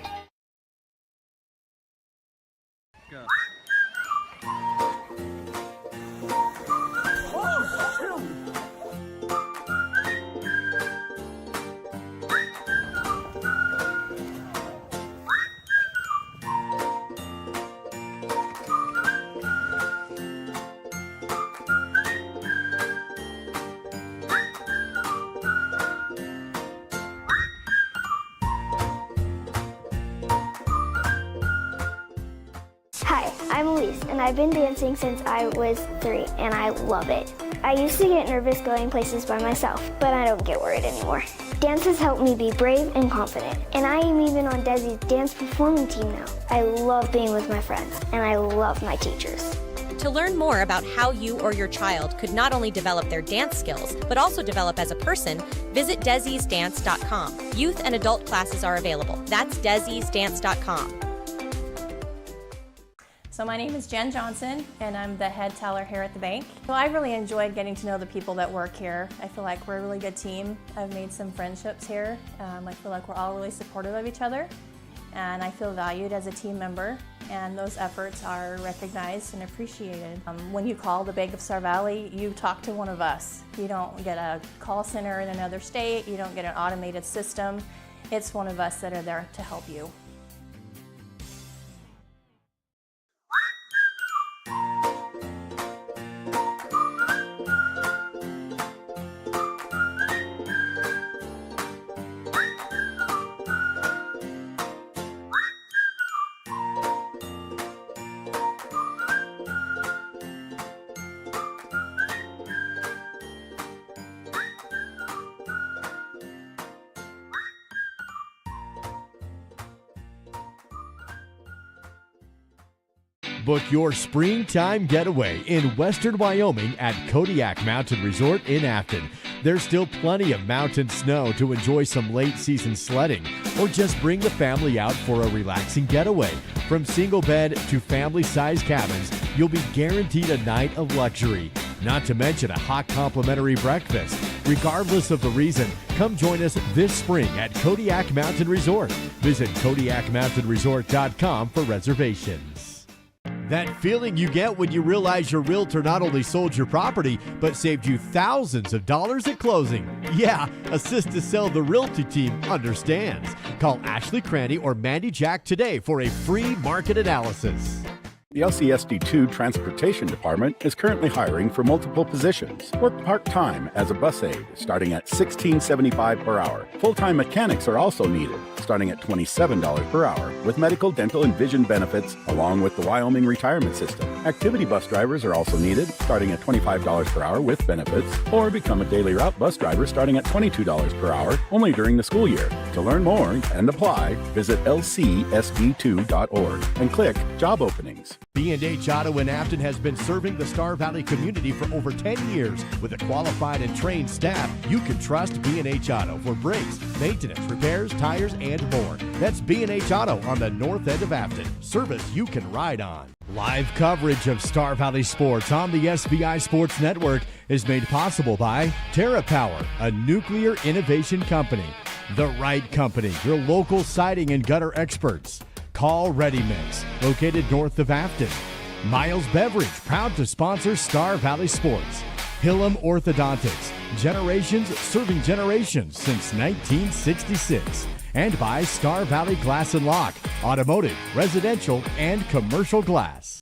Hi, I'm Elise, and I've been dancing since I was 3, and I love it. I used to get nervous going places by myself, but I don't get worried anymore. Dance has helped me be brave and confident, and I am even on Desi's dance performing team now. I love being with my friends, and I love my teachers. To learn more about how you or your child could not only develop their dance skills, but also develop as a person, visit desisdance.com. Youth and adult classes are available. That's desisdance.com. So my name is Jen Johnson, and I'm the head teller here at the bank. Well, I really enjoyed getting to know the people that work here. I feel like we're a really good team. I've made some friendships here. I feel like we're all really supportive of each other, and I feel valued as a team member, and those efforts are recognized and appreciated. When you call the Bank of Star Valley, you talk to one of us. You don't get a call center in another state. You don't get an automated system. It's one of us that are there to help you. Book your springtime getaway in western Wyoming at Kodiak Mountain Resort in Afton. There's still plenty of mountain snow to enjoy some late-season sledding, or just bring the family out for a relaxing getaway. From single bed to family-sized cabins, you'll be guaranteed a night of luxury. Not to mention a hot complimentary breakfast. Regardless of the reason, come join us this spring at Kodiak Mountain Resort. Visit KodiakMountainResort.com for reservations. That feeling you get when you realize your realtor not only sold your property, but saved you thousands of dollars at closing. Yeah, Assist to Sell, the Realty team understands. Call Ashley Cranny or Mandy Jack today for a free market analysis. The LCSD2 Transportation Department is currently hiring for multiple positions. Work part-time as a bus aide, starting at $16.75 per hour. Full-time mechanics are also needed, starting at $27 per hour, with medical, dental, and vision benefits, along with the Wyoming retirement system. Activity bus drivers are also needed, starting at $25 per hour with benefits, or become a daily route bus driver starting at $22 per hour, only during the school year. To learn more and apply, visit lcsd2.org and click Job Openings. B&H Auto in Afton has been serving the Star Valley community for over 10 years. With a qualified and trained staff, you can trust B&H Auto for brakes, maintenance, repairs, tires, and more. That's B&H Auto on the north end of Afton. Service you can ride on. Live coverage of Star Valley sports on the SVI Sports Network is made possible by TerraPower, a nuclear innovation company. The Right Company, your local siding and gutter experts. Call Ready Mix, located north of Afton. Miles Beverage, proud to sponsor Star Valley Sports. Hillam Orthodontics, generations serving generations since 1966. And by Star Valley Glass and Lock, automotive, residential, and commercial glass.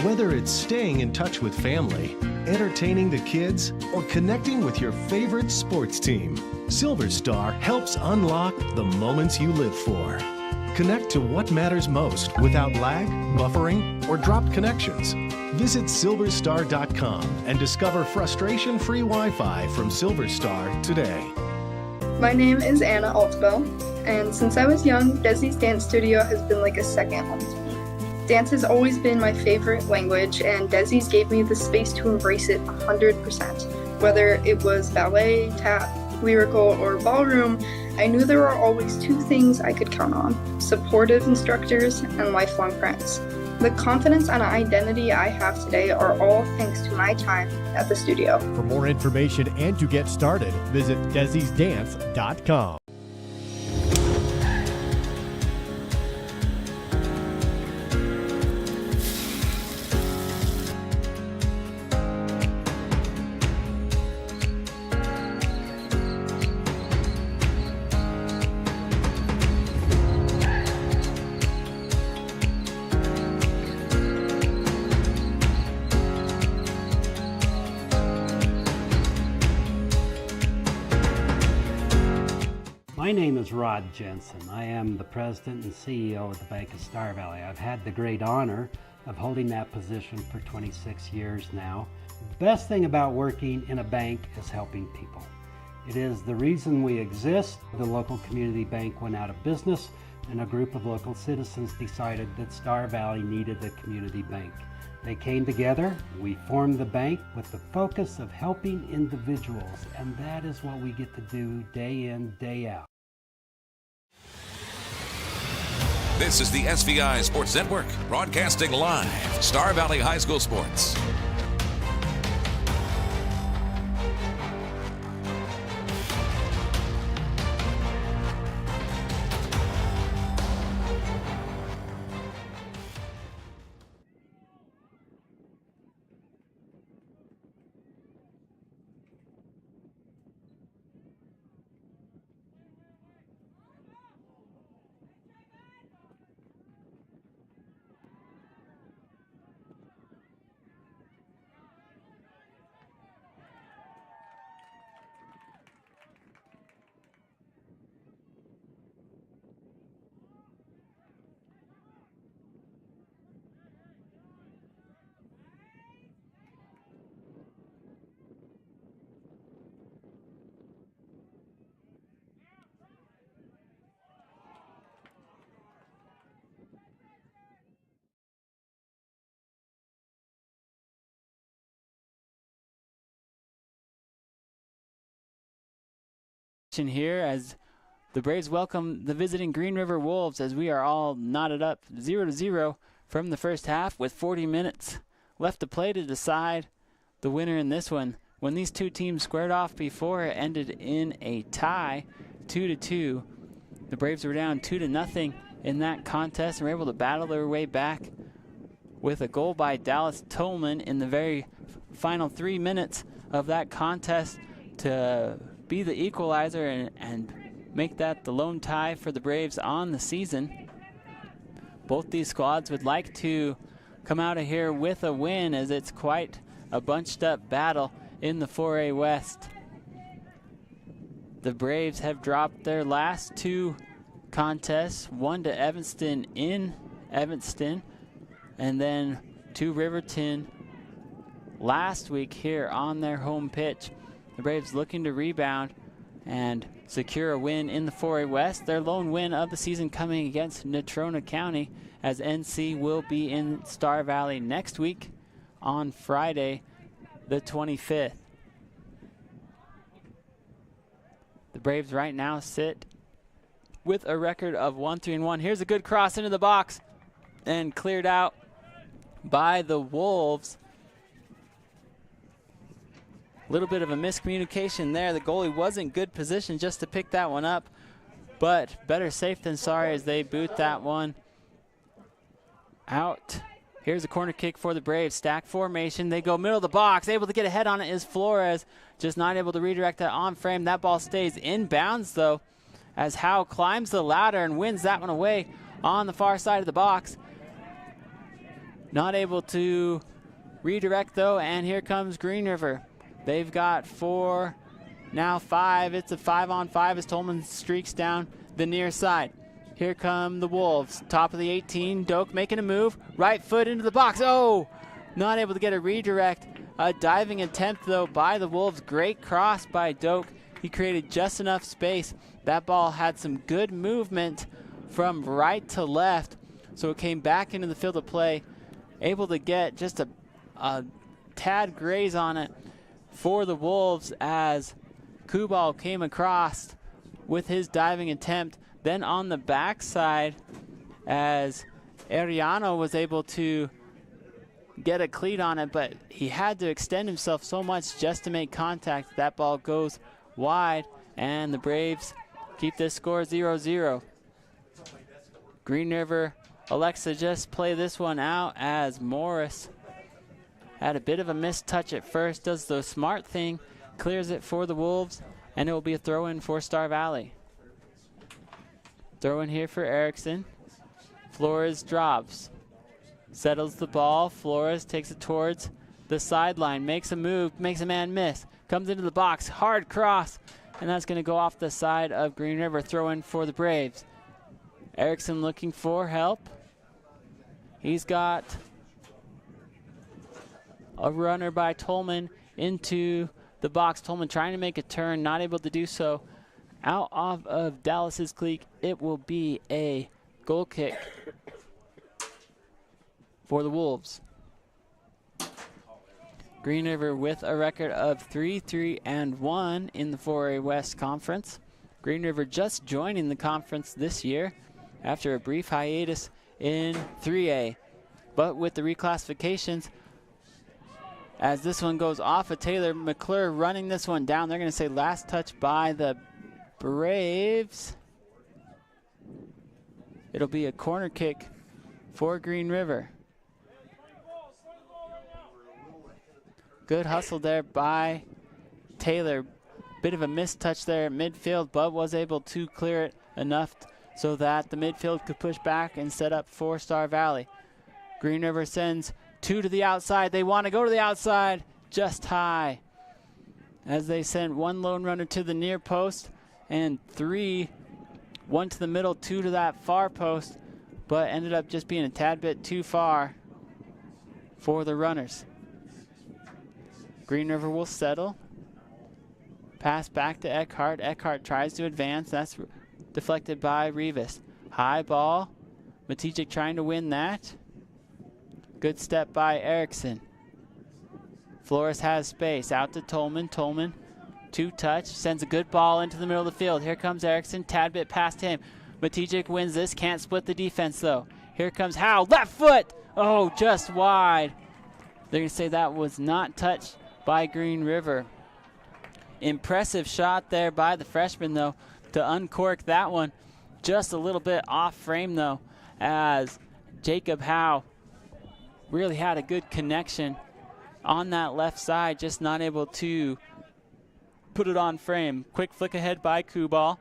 Whether it's staying in touch with family, entertaining the kids, or connecting with your favorite sports team, Silver Star helps unlock the moments you live for. Connect to what matters most without lag, buffering, or dropped connections. Visit silverstar.com and discover frustration-free Wi-Fi from Silver Star today. My name is Anna Altbell, and since I was young, Desi's Dance Studio has been like a second home to me. Dance has always been my favorite language, and Desi's gave me the space to embrace it 100%. Whether it was ballet, tap, lyrical, or ballroom, I knew there were always two things I could count on: supportive instructors and lifelong friends. The confidence and identity I have today are all thanks to my time at the studio. For more information and to get started, visit Desi'sDance.com. My name is Rod Jensen. I am the president and CEO of the Bank of Star Valley. I've had the great honor of holding that position for 26 years now. The best thing about working in a bank is helping people. It is the reason we exist. The local community bank went out of business, and a group of local citizens decided that Star Valley needed a community bank. They came together, we formed the bank with the focus of helping individuals, and that is what we get to do day in, day out. This is the SVI Sports Network, broadcasting live, Star Valley High School Sports. Here as the Braves welcome the visiting Green River Wolves as we are all knotted up 0-0 from the first half with 40 minutes left to play to decide the winner in this one. When these two teams squared off before, it ended in a tie 2-2. The Braves were down 2-0 in that contest and were able to battle their way back with a goal by Dallas Tolman in the very final 3 minutes of that contest to be the equalizer and make that the lone tie for the Braves on the season. Both these squads would like to come out of here with a win, as it's quite a bunched up battle in the 4A West. The Braves have dropped their last two contests, one to Evanston in Evanston and then to Riverton last week here on their home pitch. The Braves looking to rebound and secure a win in the 4A West. Their lone win of the season coming against Natrona County, as NC will be in Star Valley next week on Friday, the 25th. The Braves right now sit with a record of 1-3-1. Here's a good cross into the box and cleared out by the Wolves. A little bit of a miscommunication there. The goalie was in good position just to pick that one up, but better safe than sorry as they boot that one out. Here's a corner kick for the Braves. Stack formation. They go middle of the box. Able to get a head on it is Flores. Just not able to redirect that on frame. That ball stays in bounds, though, as Howe climbs the ladder and wins that one away on the far side of the box. Not able to redirect, though, and here comes Green River. They've got 4, now 5. It's a 5-on-5 as Tolman streaks down the near side. Here come the Wolves. Top of the 18. Doak making a move. Right foot into the box. Oh! Not able to get a redirect. A diving attempt, though, by the Wolves. Great cross by Doak. He created just enough space. That ball had some good movement from right to left, so it came back into the field of play. Able to get just a tad graze on it for the Wolves as Kubal came across with his diving attempt. Then on the backside, as Ariano was able to get a cleat on it, but he had to extend himself so much just to make contact. That ball goes wide, and the Braves keep this score 0-0. Green River elects to just play this one out as Morris had a bit of a missed touch at first, does the smart thing, clears it for the Wolves, and it will be a throw-in for Star Valley. Throw in here for Erickson. Flores drops. Settles the ball. Flores takes it towards the sideline. Makes a move. Makes a man miss. Comes into the box. Hard cross. And that's going to go off the side of Green River. Throw in for the Braves. Erickson looking for help. He's got a runner by Tolman into the box. Tolman trying to make a turn. Not able to do so. Out off of Dallas's cleat, it will be a goal kick for the Wolves. Green River with a record of 3-3-1 in the 4A West Conference. Green River just joining the conference this year after a brief hiatus in 3A. But with the reclassifications, as this one goes off of Taylor, McClure running this one down. They're going to say last touch by the Braves. It'll be a corner kick for Green River. Good hustle there by Taylor. Bit of a missed touch there at midfield, but was able to clear it enough so that the midfield could push back and set up for Star Valley. Green River sends 2 to the outside. They want to go to the outside, just high, as they send 1 lone runner to the near post and 3, 1 to the middle, 2 to that far post, but ended up just being a tad bit too far for the runners. Green River will settle. Pass back to Eckhart. Eckhart tries to advance. That's deflected by Rivas. High ball. Matichik trying to win that. Good step by Erickson. Flores has space. Out to Tolman. Tolman, 2-touch. Sends a good ball into the middle of the field. Here comes Erickson. Tad bit past him. Matichik wins this. Can't split the defense, though. Here comes Howe. Left foot. Oh, just wide. They're going to say that was not touched by Green River. Impressive shot there by the freshman, though, to uncork that one. Just a little bit off frame, though, as Jacob Howe really had a good connection on that left side, just not able to put it on frame. Quick flick ahead by Kubal.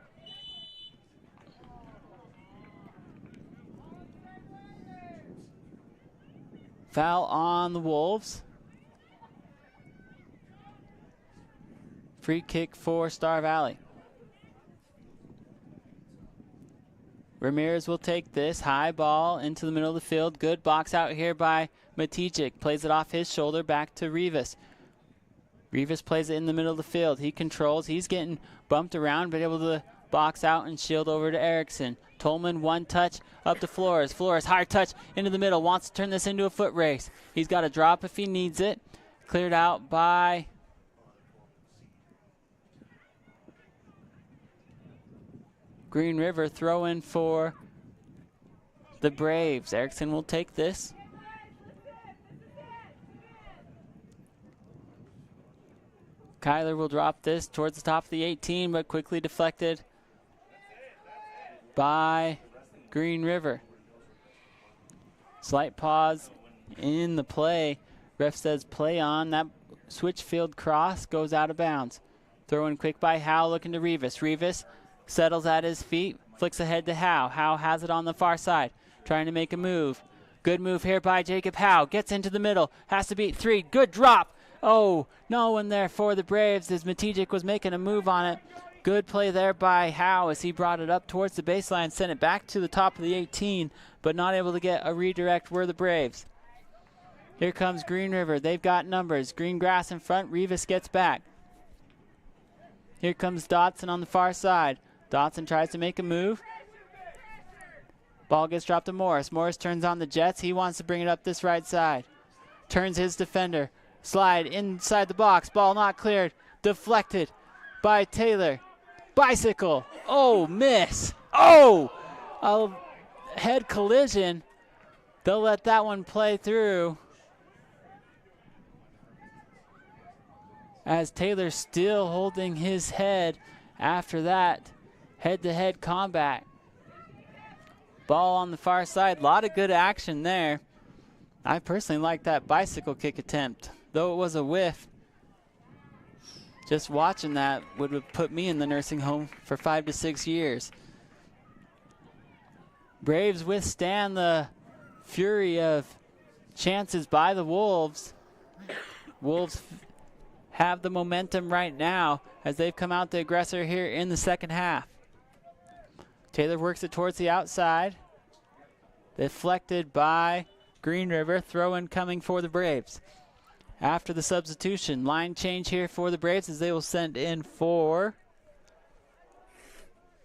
Foul on the Wolves. Free kick for Star Valley. Ramirez will take this. High ball into the middle of the field. Good box out here by Matichik. Plays it off his shoulder back to Rivas. Rivas plays it in the middle of the field. He controls. He's getting bumped around, but able to box out and shield over to Erickson. Tolman, one touch up to Flores. Flores, high touch into the middle. Wants to turn this into a foot race. He's got a drop if he needs it. Cleared out by Green River. Throw in for the Braves. Erickson will take this. Kyler will drop this towards the top of the 18, but quickly deflected by Green River. Slight pause in the play. Ref says play on. That switch field cross goes out of bounds. Throw in quick by Howe, looking to Rivas. Rivas settles at his feet, flicks ahead to Howe. Howe has it on the far side, trying to make a move. Good move here by Jacob Howe. Gets into the middle, has to beat 3. Good drop. Oh, no one there for the Braves as Matijic was making a move on it. Good play there by Howe as he brought it up towards the baseline, sent it back to the top of the 18, but not able to get a redirect were the Braves. Here comes Green River. They've got numbers. Green grass in front. Rivas gets back. Here comes Dotson on the far side. Dotson tries to make a move. Ball gets dropped to Morris. Morris turns on the Jets. He wants to bring it up this right side. Turns his defender. Slide inside the box. Ball not cleared. Deflected by Taylor. Bicycle. Oh, miss. Oh! A head collision. They'll let that one play through. As Taylor still holding his head after that head-to-head combat. Ball on the far side. A lot of good action there. I personally like that bicycle kick attempt. Though it was a whiff, just watching that would have put me in the nursing home for 5 to 6 years. Braves withstand the fury of chances by the Wolves. Wolves have the momentum right now as they've come out the aggressor here in the second half. Taylor works it towards the outside. Deflected by Green River. Throw-in coming for the Braves. After the substitution, line change here for the Braves as they will send in 4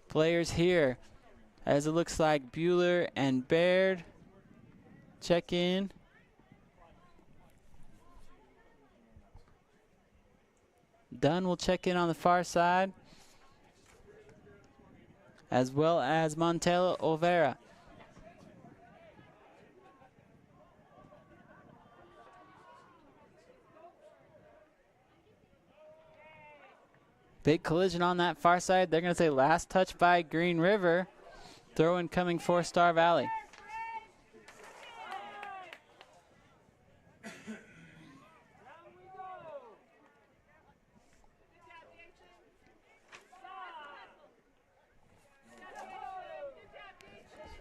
players here. As it looks like Bueller and Baird check in. Dunn will check in on the far side, as well as Montella Olvera. Big collision on that far side. They're going to say last touch by Green River. Throw-in coming for Star Valley.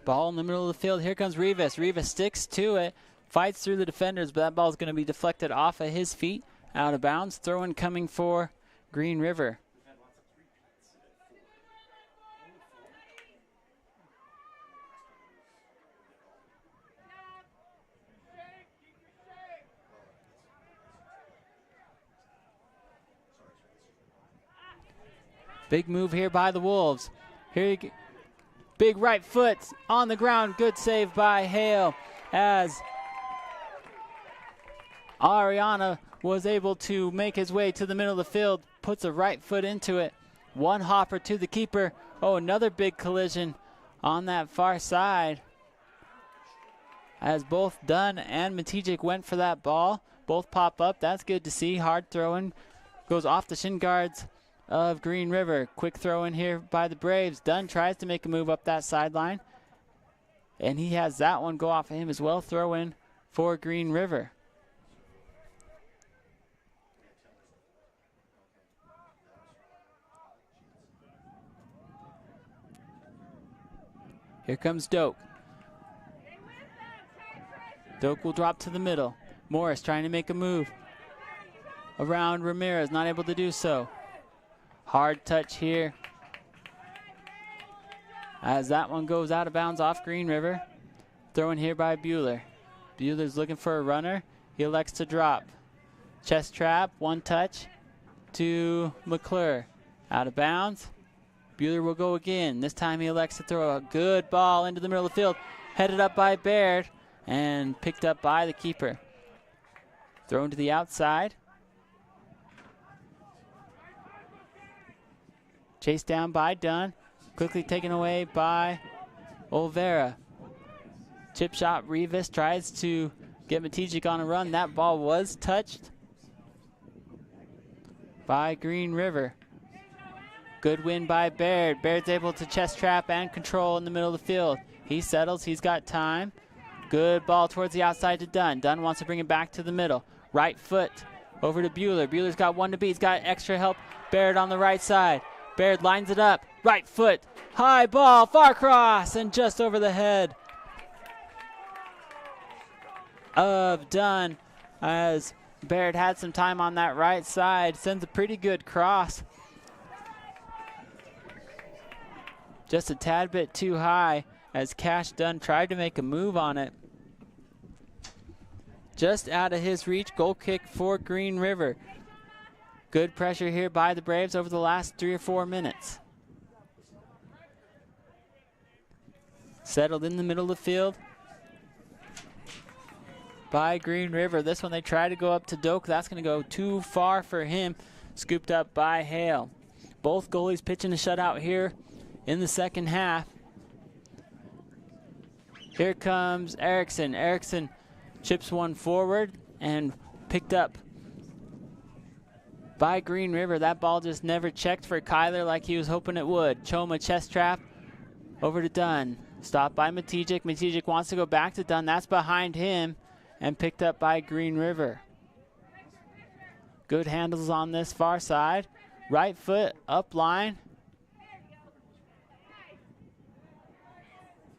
Ball in the middle of the field. Here comes Rivas. Rivas sticks to it, fights through the defenders, but that ball is going to be deflected off of his feet, out of bounds. Throw-in coming for Green River. Big move here by the Wolves. Here you go. Big right foot on the ground. Good save by Hale as Ariana was able to make his way to the middle of the field. Puts a right foot into it. One hopper to the keeper. Oh, another big collision on that far side. As both Dunn and Matijic went for that ball. Both pop up. That's good to see. Hard throwing. Goes off the shin guards of Green River. Quick throw in here by the Braves. Dunn tries to make a move up that sideline, and he has that one go off of him as well. Throw in for Green River. Here comes Doak. Doak will drop to the middle. Morris trying to make a move around Ramirez, not able to do so. Hard touch here as that one goes out of bounds off Green River. Thrown here by Bueller. Bueller's looking for a runner. He elects to drop. Chest trap, one touch. to McClure. Out of bounds. Bueller will go again. This time he elects to throw a good ball into the middle of the field. Headed up by Baird and picked up by the keeper. Thrown to the outside. Chased down by Dunn. Quickly taken away by Olvera. Chip shot. Rivas tries to get Matijek on a run. That ball was touched by Green River. Good win by Baird. Baird's able to chest trap and control in the middle of the field. He settles. He's got time. Good ball towards the outside to Dunn. Dunn wants to bring it back to the middle. Right foot over to Bueller. Bueller's got one to beat. He's got extra help. Baird on the right side. Baird lines it up. Right foot. High ball. Far cross. And just over the head of Dunn as Baird had some time on that right side. Sends a pretty good cross. Just a tad bit too high as Cash Dunn tried to make a move on it. Just out of his reach. Goal kick for Green River. Good pressure here by the Braves over the last 3 or 4 minutes. Settled in the middle of the field by Green River. This one they try to go up to Doak. That's going to go too far for him. Scooped up by Hale. Both goalies pitching a shutout here in the second half. Here comes Erickson. Erickson chips one forward and picked up by Green River. That ball just never checked for Kyler like he was hoping it would. Choma chest trap over to Dunn. Stopped by Matijek. Matijek wants to go back to Dunn. That's behind him and picked up by Green River. Good handles on this far side. Right foot up line.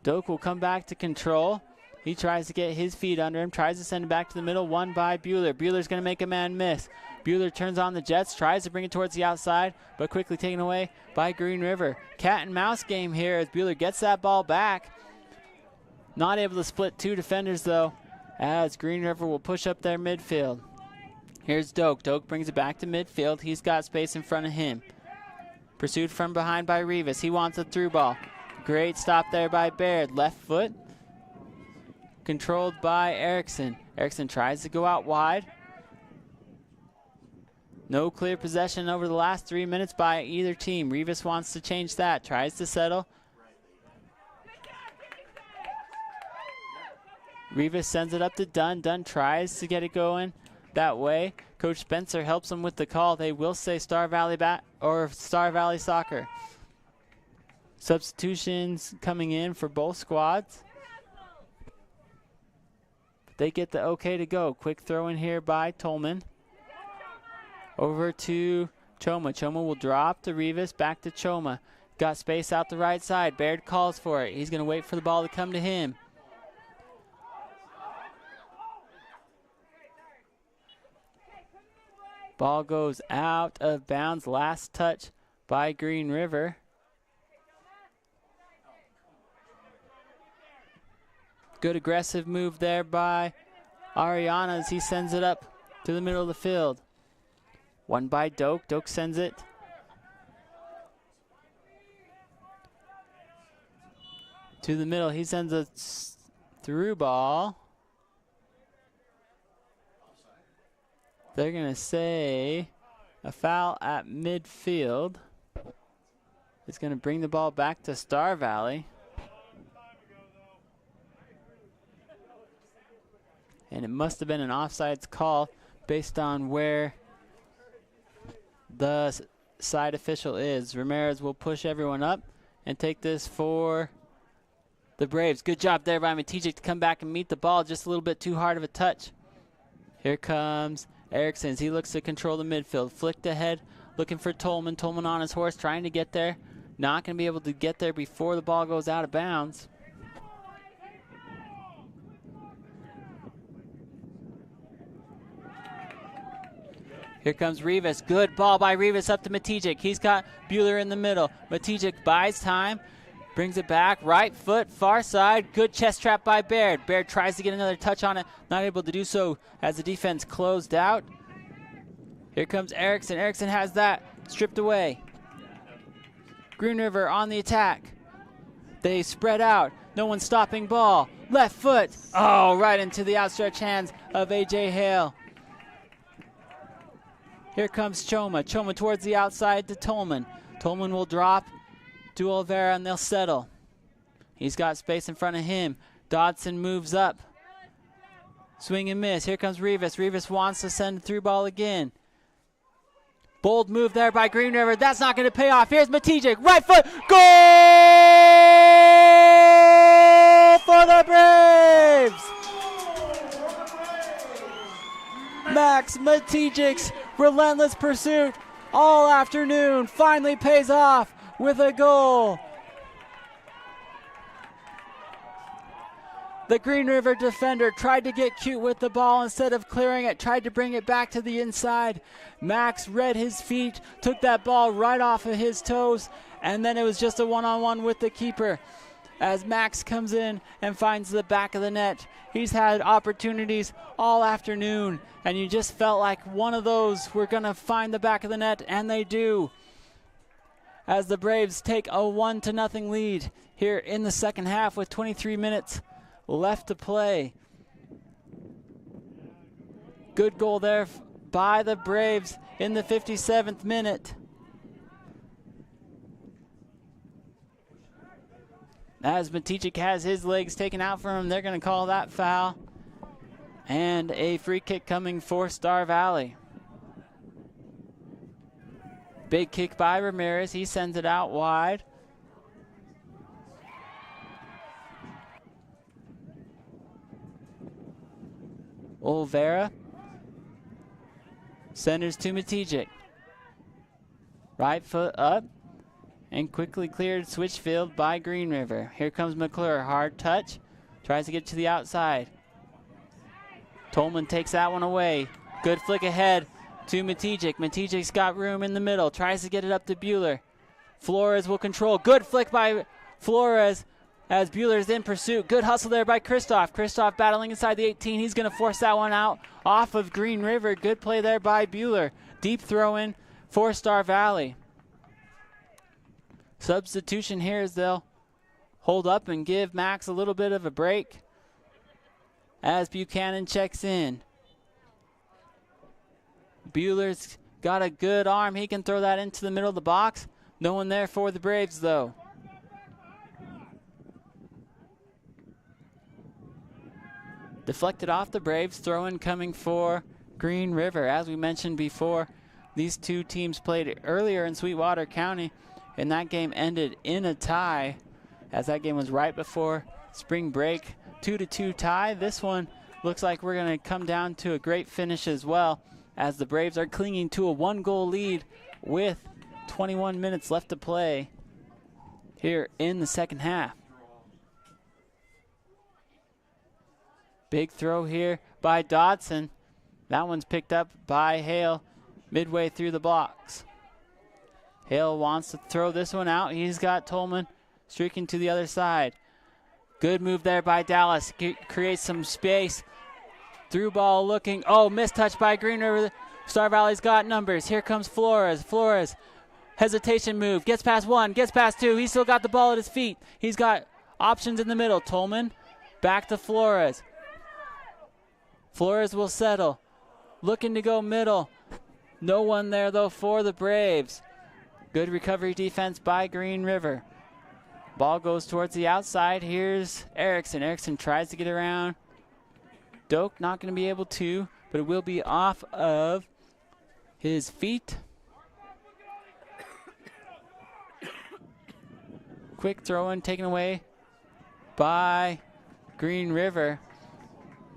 Doak will come back to control. He tries to get his feet under him, tries to send it back to the middle, won by Bueller. Bueller's going to make a man miss. Bueller turns on the Jets, tries to bring it towards the outside, but quickly taken away by Green River. Cat and mouse game here as Bueller gets that ball back. Not able to split 2 defenders though, as Green River will push up their midfield. Here's Doak. Doak brings it back to midfield. He's got space in front of him. Pursued from behind by Rivas. He wants a through ball. Great stop there by Baird. Left foot. Controlled by Erickson. Erickson tries to go out wide. No clear possession over the last 3 minutes by either team. Rivas wants to change that. Tries to settle. Rivas sends it up to Dunn. Dunn tries to get it going that way. Coach Spencer helps him with the call. They will say Star Valley Star Valley Soccer. Substitutions coming in for both squads. They get the okay to go. Quick throw in here by Tolman. Over to Choma. Choma will drop to Rivas. Back to Choma. Got space out the right side. Baird calls for it. He's going to wait for the ball to come to him. Ball goes out of bounds. Last touch by Green River. Good aggressive move there by Ariana as he sends it up to the middle of the field. One by Doak. Doak sends it to the middle. He sends a through ball. They're going to say a foul at midfield. It's going to bring the ball back to Star Valley. And it must have been an offsides call based on where the side official is. Ramirez will push everyone up and take this for the Braves. Good job there by Matijek to come back and meet the ball. Just a little bit too hard of a touch. Here comes Erickson. He looks to control the midfield. Flicked ahead, looking for Tolman. Tolman on his horse, trying to get there. Not going to be able to get there before the ball goes out of bounds. Here comes Rivas. Good ball by Rivas up to Matijek. He's got Bueller in the middle. Matijek buys time, brings it back. Right foot, far side. Good chest trap by Baird. Baird tries to get another touch on it. Not able to do so as the defense closed out. Here comes Erickson. Erickson has that stripped away. Green River on the attack. They spread out. No one stopping ball. Left foot. Oh, right into the outstretched hands of A.J. Hale. Here comes Choma. Choma towards the outside to Tolman. Tolman will drop to Olvera and they'll settle. He's got space in front of him. Dodson moves up. Swing and miss. Here comes Rivas. Rivas wants to send a through ball again. Bold move there by Green River. That's not going to pay off. Here's Matijic. Right foot. Goal for the Braves! Max Matijic's relentless pursuit all afternoon finally pays off with a goal. The Green River defender tried to get cute with the ball instead of clearing it, tried to bring it back to the inside. Max read his feet, took that ball right off of his toes, and then it was just a one-on-one with the keeper. As Max comes in and finds the back of the net. He's had opportunities all afternoon, and you just felt like one of those were going to find the back of the net, and they do. As the Braves take a 1-0 lead here in the second half with 23 minutes left to play. Good goal there by the Braves in the 57th minute. As Matijic has his legs taken out from him, they're going to call that foul. And a free kick coming for Star Valley. Big kick by Ramirez. He sends it out wide. Olvera centers to Matijic. Right foot up and quickly cleared switch field by Green River. Here comes McClure, hard touch, tries to get to the outside. Tolman takes that one away. Good flick ahead to Matijic. Matijic's got room in the middle, tries to get it up to Bueller. Flores will control. Good flick by Flores as Bueller's in pursuit. Good hustle there by Kristoff. Kristoff battling inside the 18. He's going to force that one out off of Green River. Good play there by Bueller. Deep throw in for Star Valley. Substitution here as they'll hold up and give Max a little bit of a break as Buchanan checks in. Bueller's got a good arm. He can throw that into the middle of the box. No one there for the Braves, though. Deflected off the Braves. Throw-in coming for Green River. As we mentioned before, these two teams played earlier in Sweetwater County, and that game ended in a tie, as that game was right before spring break. 2-2 tie. This one looks like we're going to come down to a great finish as well, as the Braves are clinging to a 1-goal lead with 21 minutes left to play here in the second half. Big throw here by Dodson. That one's picked up by Hale midway through the blocks. Hale wants to throw this one out. He's got Tolman streaking to the other side. Good move there by Dallas. Creates some space. Through ball looking. Oh, missed touch by Green River. Star Valley's got numbers. Here comes Flores. Flores, hesitation move. Gets past one, gets past two. He's still got the ball at his feet. He's got options in the middle. Tolman back to Flores. Flores will settle. Looking to go middle. No one there, though, for the Braves. Good recovery defense by Green River. Ball goes towards the outside. Here's Erickson. Erickson tries to get around. Doak not going to be able to, but it will be off of his feet. Quick throw in taken away by Green River.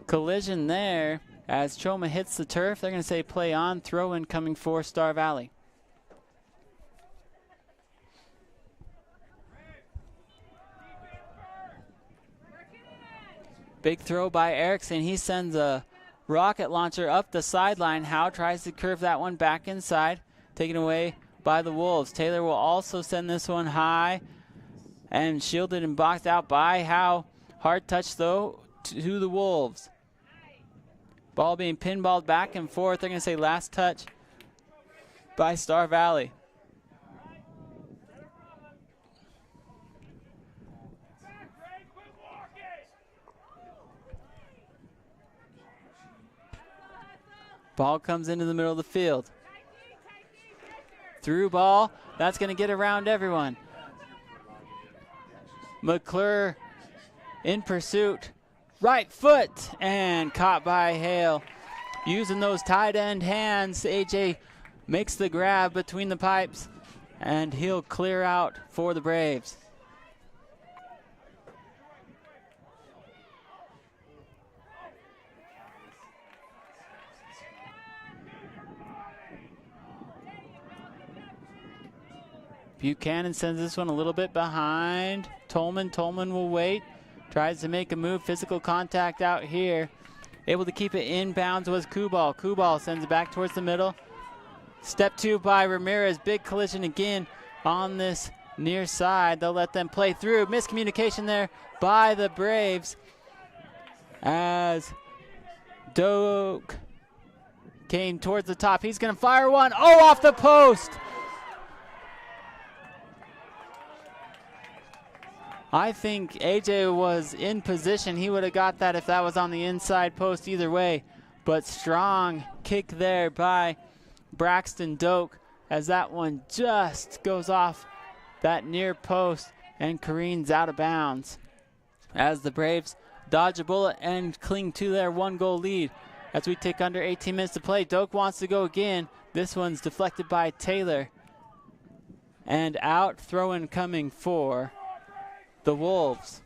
Collision there as Choma hits the turf. They're going to say play on. Throw in coming for Star Valley. Big throw by Erickson. He sends a rocket launcher up the sideline. Howe tries to curve that one back inside. Taken away by the Wolves. Taylor will also send this one high and shielded and blocked out by Howe. Hard touch, though, to the Wolves. Ball being pinballed back and forth. They're going to say last touch by Star Valley. Ball comes into the middle of the field. Through ball. That's going to get around everyone. McClure in pursuit. Right foot. And caught by Hale. Using those tight end hands, AJ makes the grab between the pipes. And he'll clear out for the Braves. Buchanan sends this one a little bit behind. Tolman will wait. Tries to make a move. Physical contact out here. Able to keep it inbounds was Kubal. Kubal sends it back towards the middle. Step 2 by Ramirez. Big collision again on this near side. They'll let them play through. Miscommunication there by the Braves as Doak came towards the top. He's going to fire one. Oh, off the post. I think AJ was in position. He would have got that if that was on the inside post either way. But strong kick there by Braxton Doak as that one just goes off that near post and careens out of bounds. As the Braves dodge a bullet and cling to their 1-goal lead. As we take under 18 minutes to play, Doak wants to go again. This one's deflected by Taylor. And out, throw-in coming for the Wolves.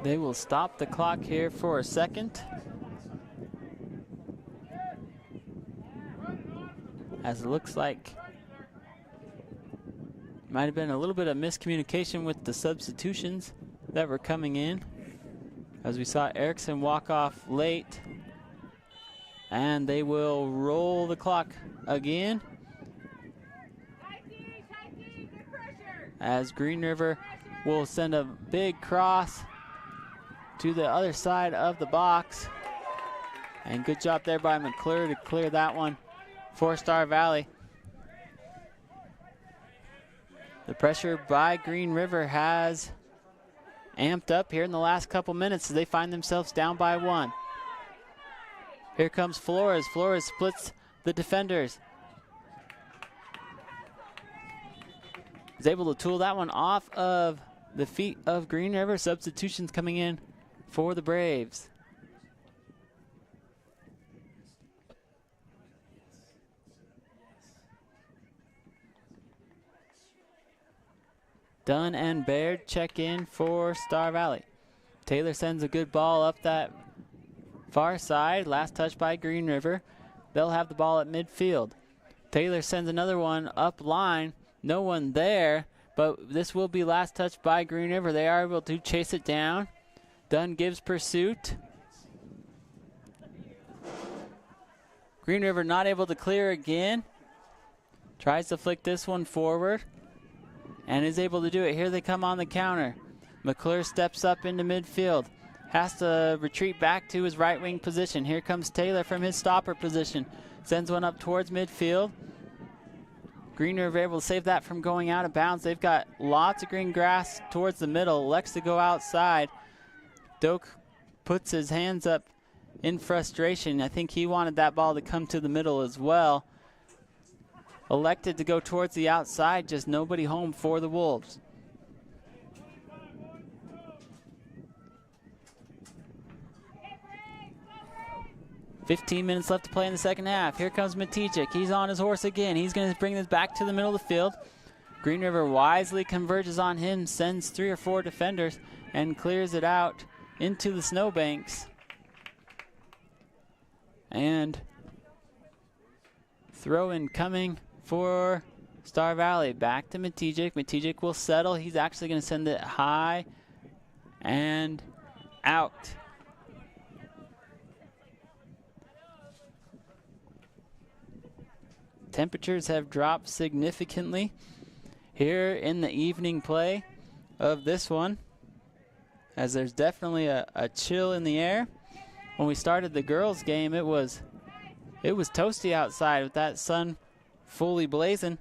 They will stop the clock here for a second. As it looks like might have been a little bit of miscommunication with the substitutions that were coming in. As we saw Erickson walk off late. And they will roll the clock again. As Green River will send a big cross to the other side of the box. And good job there by McClure to clear that one for Star Valley. The pressure by Green River has amped up here in the last couple minutes as they find themselves down by 1. Here comes Flores. Flores splits the defenders. Is able to tool that one off of the feet of Green River. Substitutions coming in for the Braves. Dunn and Baird check in for Star Valley. Taylor sends a good ball up that far side. Last touch by Green River. They'll have the ball at midfield. Taylor sends another one up line. No one there, but this will be last touch by Green River. They are able to chase it down. Dunn gives pursuit. Green River not able to clear again. Tries to flick this one forward and is able to do it. Here they come on the counter. McClure steps up into midfield. Has to retreat back to his right wing position. Here comes Taylor from his stopper position. Sends one up towards midfield. Green River able to save that from going out of bounds. They've got lots of green grass towards the middle. Elects to go outside. Doak puts his hands up in frustration. I think he wanted that ball to come to the middle as well. Elected to go towards the outside, just nobody home for the Wolves. $15 minutes left to play in the second half. Here comes Matichik. He's on his horse again. He's going to bring this back to the middle of the field. Green River wisely converges on him, sends 3 or 4 defenders, and clears it out into the snowbanks. And throw in coming for Star Valley. Back to Matijek. Matijek will settle. He's actually going to send it high and out. Temperatures have dropped significantly here in the evening play of this one, as there's definitely a chill in the air. When we started the girls game, it was toasty outside with that sun fully blazing.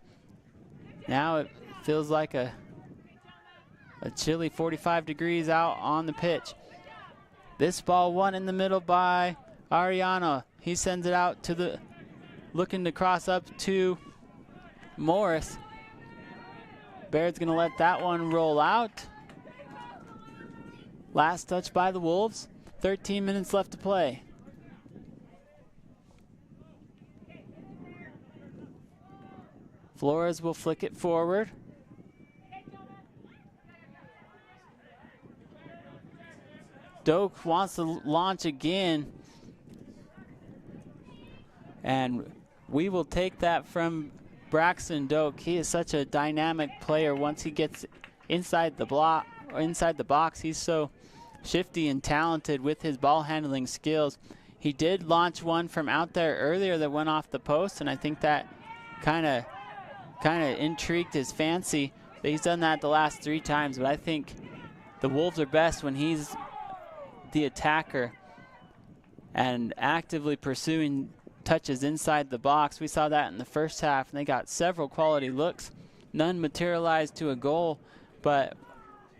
Now it feels like a chilly 45 degrees out on the pitch. This ball won in the middle by Ariano. He sends it out to the, looking to cross up to Morris. Baird's gonna let that one roll out. Last touch by the Wolves. 13 minutes left to play. Flores will flick it forward. Doak wants to launch again. And we will take that from Braxton Doak. He is such a dynamic player. Once he gets inside the block or inside the box, he's so shifty and talented with his ball handling skills. He did launch one from out there earlier that went off the post, and I think that kind of intrigued his fancy. But he's done that the last 3 times, but I think the Wolves are best when he's the attacker and actively pursuing touches inside the box. We saw that in the first half, and they got several quality looks. None materialized to a goal, but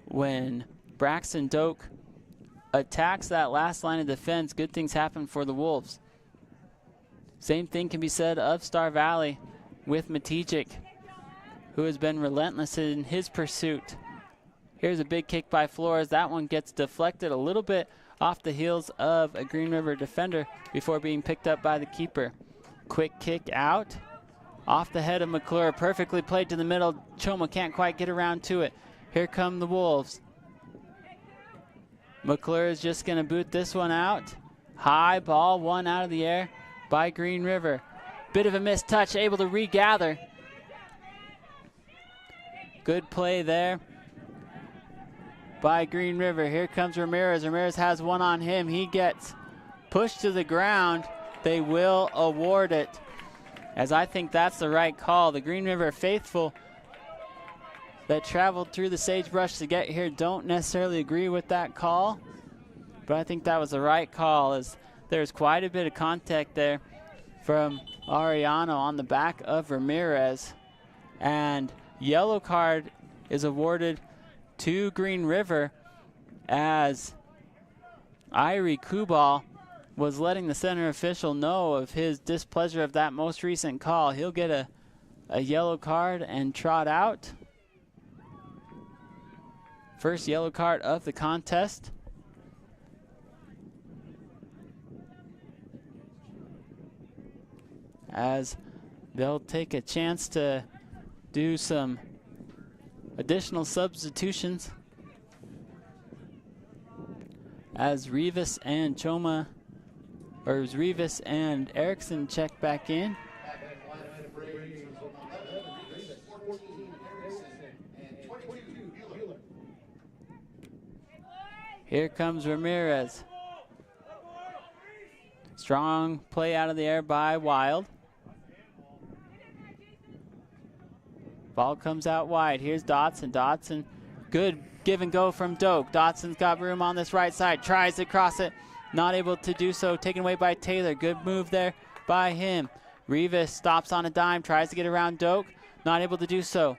when Braxton Doak attacks that last line of defense, good things happen for the Wolves. Same thing can be said of Star Valley with Matijek, who has been relentless in his pursuit. Here's a big kick by Flores. That one gets deflected a little bit off the heels of a Green River defender before being picked up by the keeper. Quick kick out off the head of McClure. Perfectly played to the middle. Choma can't quite get around to it. Here come the Wolves. McClure is just going to boot this one out. High ball, one out of the air by Green River. Bit of a missed touch, able to regather. Good play there by Green River. Here comes Ramirez. Ramirez has one on him. He gets pushed to the ground. They will award it, as I think that's the right call. The Green River faithful that traveled through the sagebrush to get here don't necessarily agree with that call, but I think that was the right call, as there's quite a bit of contact there from Ariano on the back of Ramirez, and yellow card is awarded to Green River, as Irie Kubal was letting the center official know of his displeasure of that most recent call. He'll get a yellow card and trot out. First yellow card of the contest. As they'll take a chance to do some additional substitutions, as Rivas and Choma, or as Rivas and Erickson check back in. Here comes Ramirez. Strong play out of the air by Wild. Ball comes out wide. Here's Dotson. Dotson, good give and go from Doak. Dotson's got room on this right side. Tries to cross it. Not able to do so. Taken away by Taylor. Good move there by him. Rivas stops on a dime. Tries to get around Doak. Not able to do so.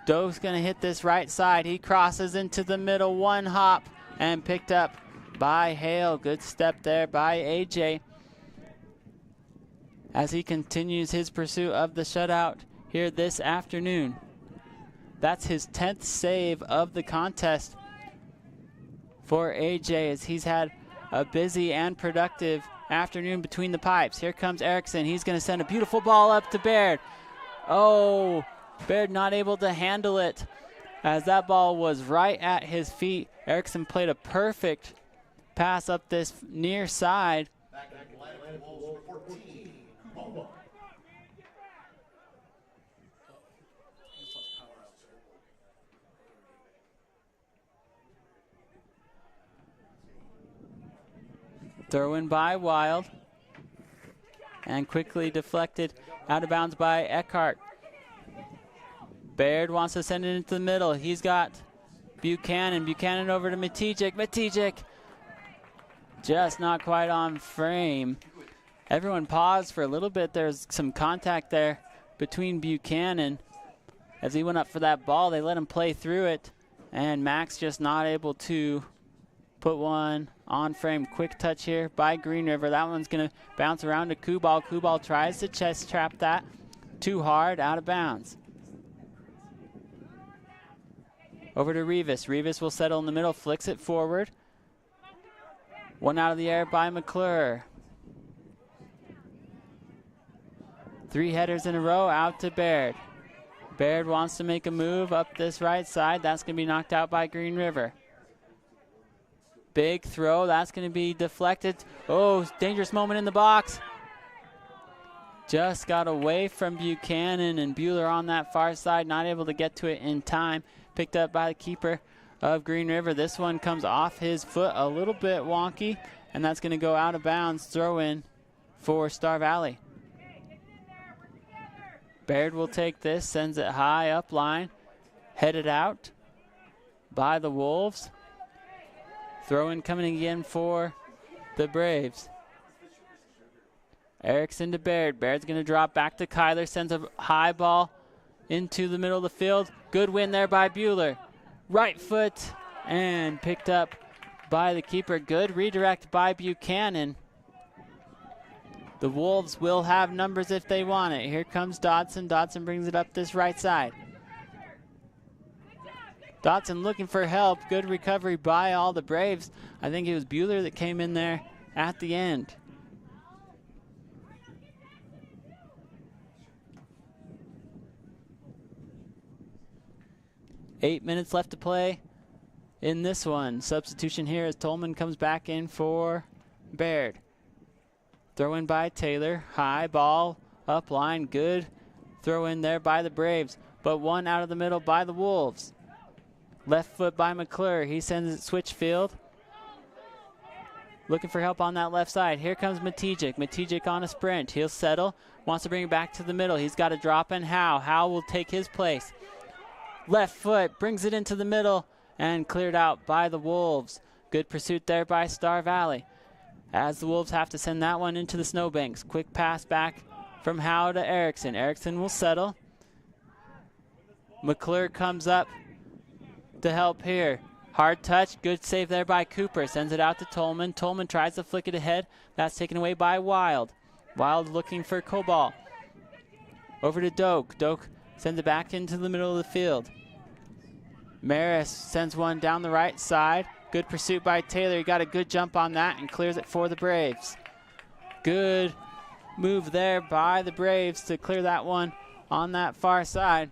Doak's going to hit this right side. He crosses into the middle. One hop and picked up by Hale. Good step there by AJ, as he continues his pursuit of the shutout here this afternoon. That's his 10th save of the contest for AJ, as he's had a busy and productive afternoon between the pipes. Here comes Erickson. He's going to send a beautiful ball up to Baird. Oh, Baird not able to handle it as that ball was right at his feet. Erickson played a perfect pass up this near side. Throw in by Wild. And quickly deflected out of bounds by Eckhart. Baird wants to send it into the middle. He's got Buchanan. Buchanan over to Matijek. Matijek just not quite on frame. Everyone paused for a little bit. There's some contact there between Buchanan. As he went up for that ball, they let him play through it. And Max just not able to put one on frame. Quick touch here by Green River. That one's going to bounce around to Kubal. Kubal tries to chest trap that. Too hard, out of bounds. Over to Rivas. Rivas will settle in the middle, flicks it forward. One out of the air by McClure. 3 headers in a row out to Baird. Baird wants to make a move up this right side. That's going to be knocked out by Green River. Big throw. That's going to be deflected. Oh, dangerous moment in the box. Just got away from Buchanan, and Bueller on that far side, not able to get to it in time. Picked up by the keeper of Green River. This one comes off his foot a little bit wonky, and that's going to go out of bounds. Throw in for Star Valley. Baird will take this, sends it high up line, headed out by the Wolves. Throw in coming again for the Braves. Erickson to Baird. Baird's going to drop back to Kyler, sends a high ball into the middle of the field. Good win there by Bueller. Right foot and picked up by the keeper. Good redirect by Buchanan. The Wolves will have numbers if they want it. Here comes Dodson. Dodson brings it up this right side. Dodson looking for help. Good recovery by all the Braves. I think it was Bueller that came in there at the end. Eight minutes left to play in this one. Substitution here as Tolman comes back in for Baird. Throw in by Taylor. High ball up line. Good throw in there by the Braves. But one out of the middle by the Wolves. Left foot by McClure. He sends it switch field. Looking for help on that left side. Here comes Matijek. Matijek on a sprint. He'll settle. Wants to bring it back to the middle. He's got a drop in Howe. Howe will take his place. Left foot brings it into the middle and cleared out by the Wolves. Good pursuit there by Star Valley. As the Wolves have to send that one into the snowbanks. Quick pass back from Howe to Erickson. Erickson will settle. McClure comes up to help here. Hard touch. Good save there by Cooper. Sends it out to Tolman. Tolman tries to flick it ahead. That's taken away by Wild. Wild looking for Cobalt. Over to Doak. Doak sends it back into the middle of the field. Maris sends one down the right side. Good pursuit by Taylor. He got a good jump on that and clears it for the Braves. Good move there by the Braves to clear that one on that far side.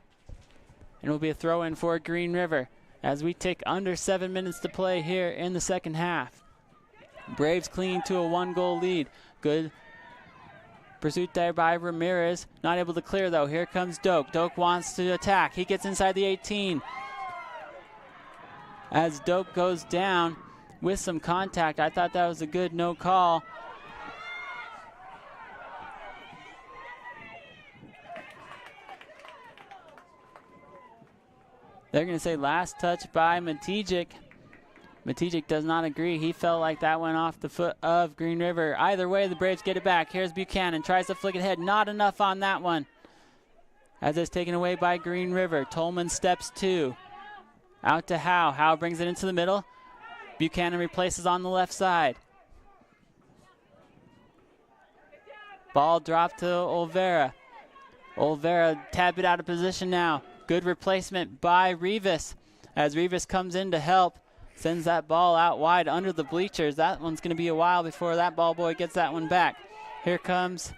And it will be a throw in for Green River as we take under 7 minutes to play here in the second half. Braves clinging to a 1-goal lead. Good pursuit there by Ramirez. Not able to clear though. Here comes Doak. Doak wants to attack. He gets inside the 18. As Doak goes down with some contact. I thought that was a good no call. They're going to say last touch by Matijek. Matijek does not agree. He felt like that went off the foot of Green River. Either way, the Braves get it back. Here's Buchanan. Tries to flick it ahead. Not enough on that one. As it's taken away by Green River. Tolman steps two. Out to Howe. Howe brings it into the middle. Buchanan replaces on the left side. Ball dropped to Olvera. Olvera tabbed it out of position now. Good replacement by Rivas. As Rivas comes in to help. Sends that ball out wide under the bleachers. That one's going to be a while before that ball boy gets that one back. Here comes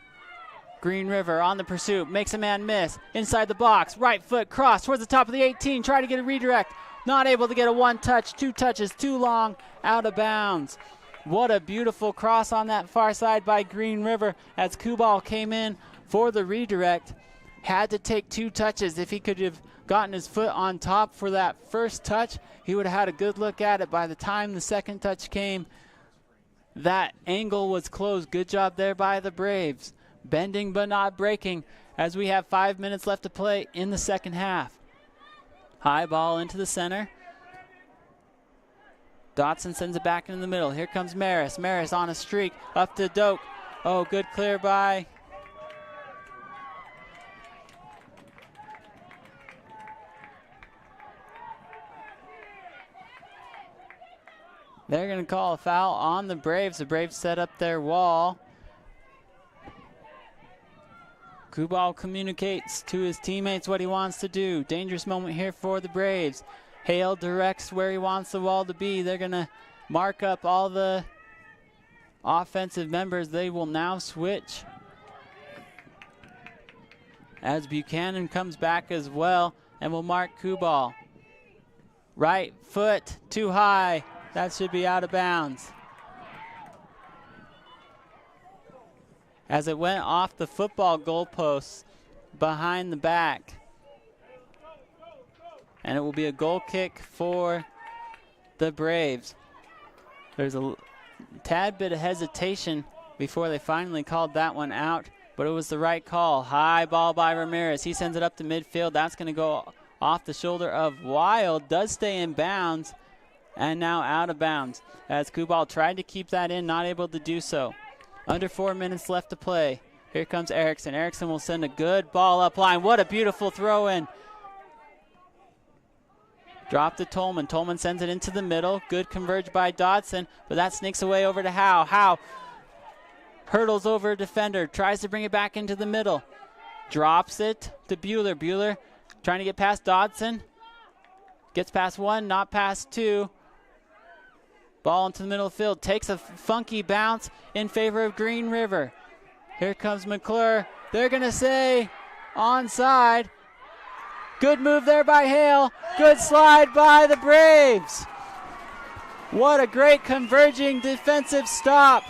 Green River on the pursuit, makes a man miss. Inside the box, right foot cross towards the top of the 18, try to get a redirect. Not able to get a one touch, 2 touches, too long, out of bounds. What a beautiful cross on that far side by Green River as Kubal came in for the redirect. Had to take 2 touches. If he could have gotten his foot on top for that first touch, he would have had a good look at it. By the time the second touch came, that angle was closed. Good job there by the Braves. Bending but not breaking as we have 5 minutes left to play in the second half. High ball into the center. Dotson sends it back into the middle. Here comes Maris. Maris on a streak. Up to Doak. Oh, good clear by. They're going to call a foul on the Braves. The Braves set up their wall. Kubal communicates to his teammates what he wants to do. Dangerous moment here for the Braves. Hale directs where he wants the wall to be. They're going to mark up all the offensive members. They will now switch as Buchanan comes back as well and will mark Kubal. Right foot too high. That should be out of bounds. As it went off the football goalposts behind the back. And it will be a goal kick for the Braves. There's a tad bit of hesitation before they finally called that one out, but it was the right call. High ball by Ramirez. He sends it up to midfield. That's going to go off the shoulder of Wild. Does stay in bounds, and now out of bounds. As Kubal tried to keep that in, not able to do so. Under 4 minutes left to play. Here comes Erickson. Erickson will send a good ball up line. What a beautiful throw in. Drop to Tolman. Tolman sends it into the middle. Good converge by Dodson, but that sneaks away over to Howe. Howe hurdles over a defender. Tries to bring it back into the middle. Drops it to Bueller. Bueller trying to get past Dodson. Gets past 1, not past 2. Ball into the middle of the field. Takes a funky bounce in favor of Green River. Here comes McClure. They're going to say onside. Good move there by Hale. Good slide by the Braves. What a great converging defensive stop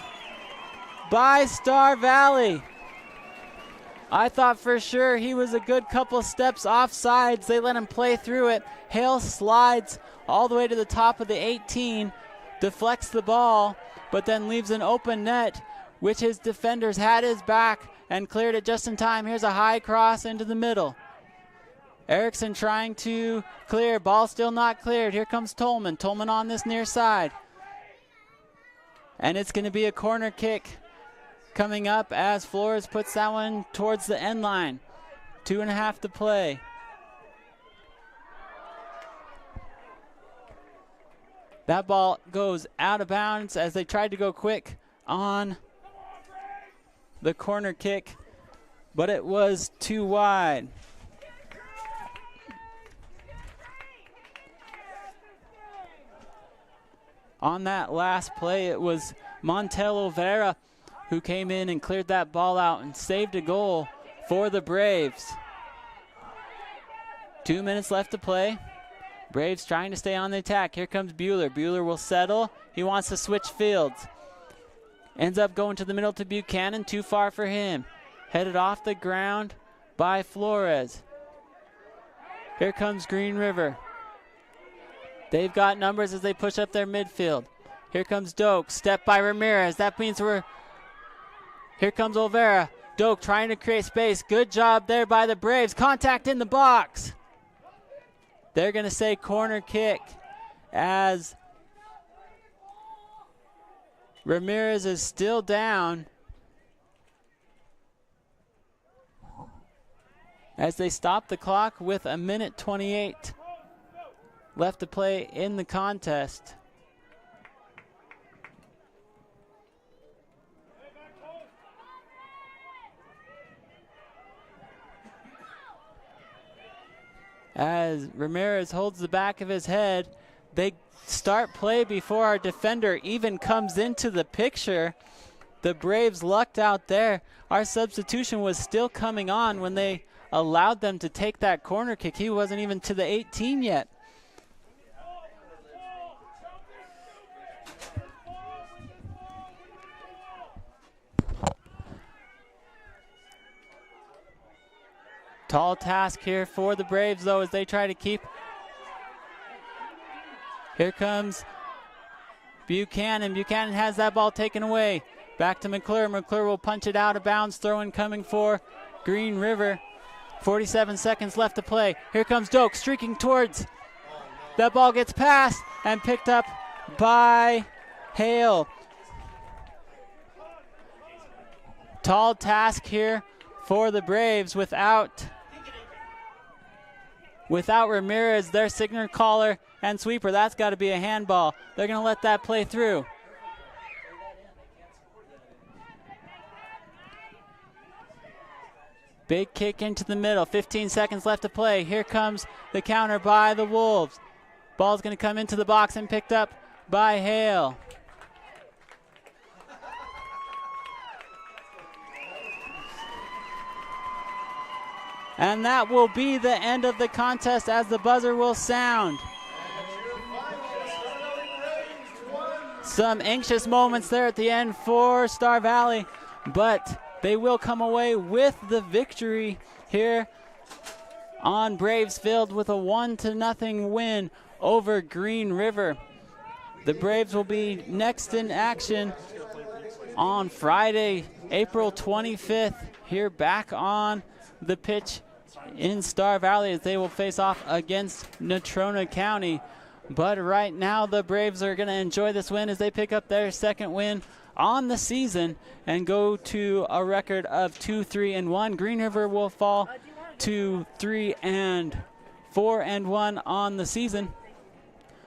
by Star Valley. I thought for sure he was a good couple steps offsides. They let him play through it. Hale slides all the way to the top of the 18. Deflects the ball, but then leaves an open net, which his defenders had his back and cleared it just in time. Here's a high cross into the middle. Erickson trying to clear. Ball still not cleared. Here comes Tolman. Tolman on this near side. And it's going to be a corner kick coming up as Flores puts that one towards the end line. 2.5 to play. That ball goes out of bounds as they tried to go quick on the corner kick, but it was too wide. On that last play, it was Montel Olvera who came in and cleared that ball out and saved a goal for the Braves. 2 minutes left to play. Braves trying to stay on the attack. Here comes Bueller. Bueller will settle. He wants to switch fields. Ends up going to the middle to Buchanan. Too far for him. Headed off the ground by Flores. Here comes Green River. They've got numbers as they push up their midfield. Here comes Doak. Step by Ramirez. That means Here comes Olvera. Doak trying to create space. Good job there by the Braves. Contact in the box. They're going to say corner kick as Ramirez is still down. As they stop the clock with 1:28 left to play in the contest. As Ramirez holds the back of his head, they start play before our defender even comes into the picture. The Braves lucked out there. Our substitution was still coming on when they allowed them to take that corner kick. He wasn't even to the 18 yet. Tall task here for the Braves, though, as they try to keep. Here comes Buchanan. Buchanan has that ball taken away. Back to McClure. McClure will punch it out of bounds. Throw-in coming for Green River. 47 seconds left to play. Here comes Doak streaking towards. That ball gets passed and picked up by Hale. Tall task here for the Braves without Ramirez, their signature caller and sweeper. That's got to be a handball. They're going to let that play through. Big kick into the middle. 15 seconds left to play. Here comes the counter by the Wolves. Ball's going to come into the box and picked up by Hale. And that will be the end of the contest as the buzzer will sound. Some anxious moments there at the end for Star Valley, but they will come away with the victory here on Braves Field with a 1-0 win over Green River. The Braves will be next in action on Friday, April 25th, here back on the pitch in Star Valley as they will face off against Natrona County. But right now the Braves are going to enjoy this win as they pick up their second win on the season and go to a record of 2-3-1. Green River will fall to 3-4-1 on the season.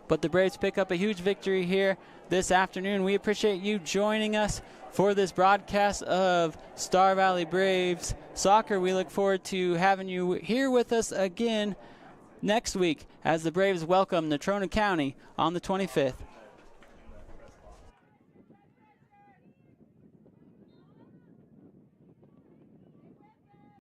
But the Braves pick up a huge victory here this afternoon. We appreciate you joining us for this broadcast of Star Valley Braves soccer. We look forward to having you here with us again next week as the Braves welcome Natrona County on the 25th.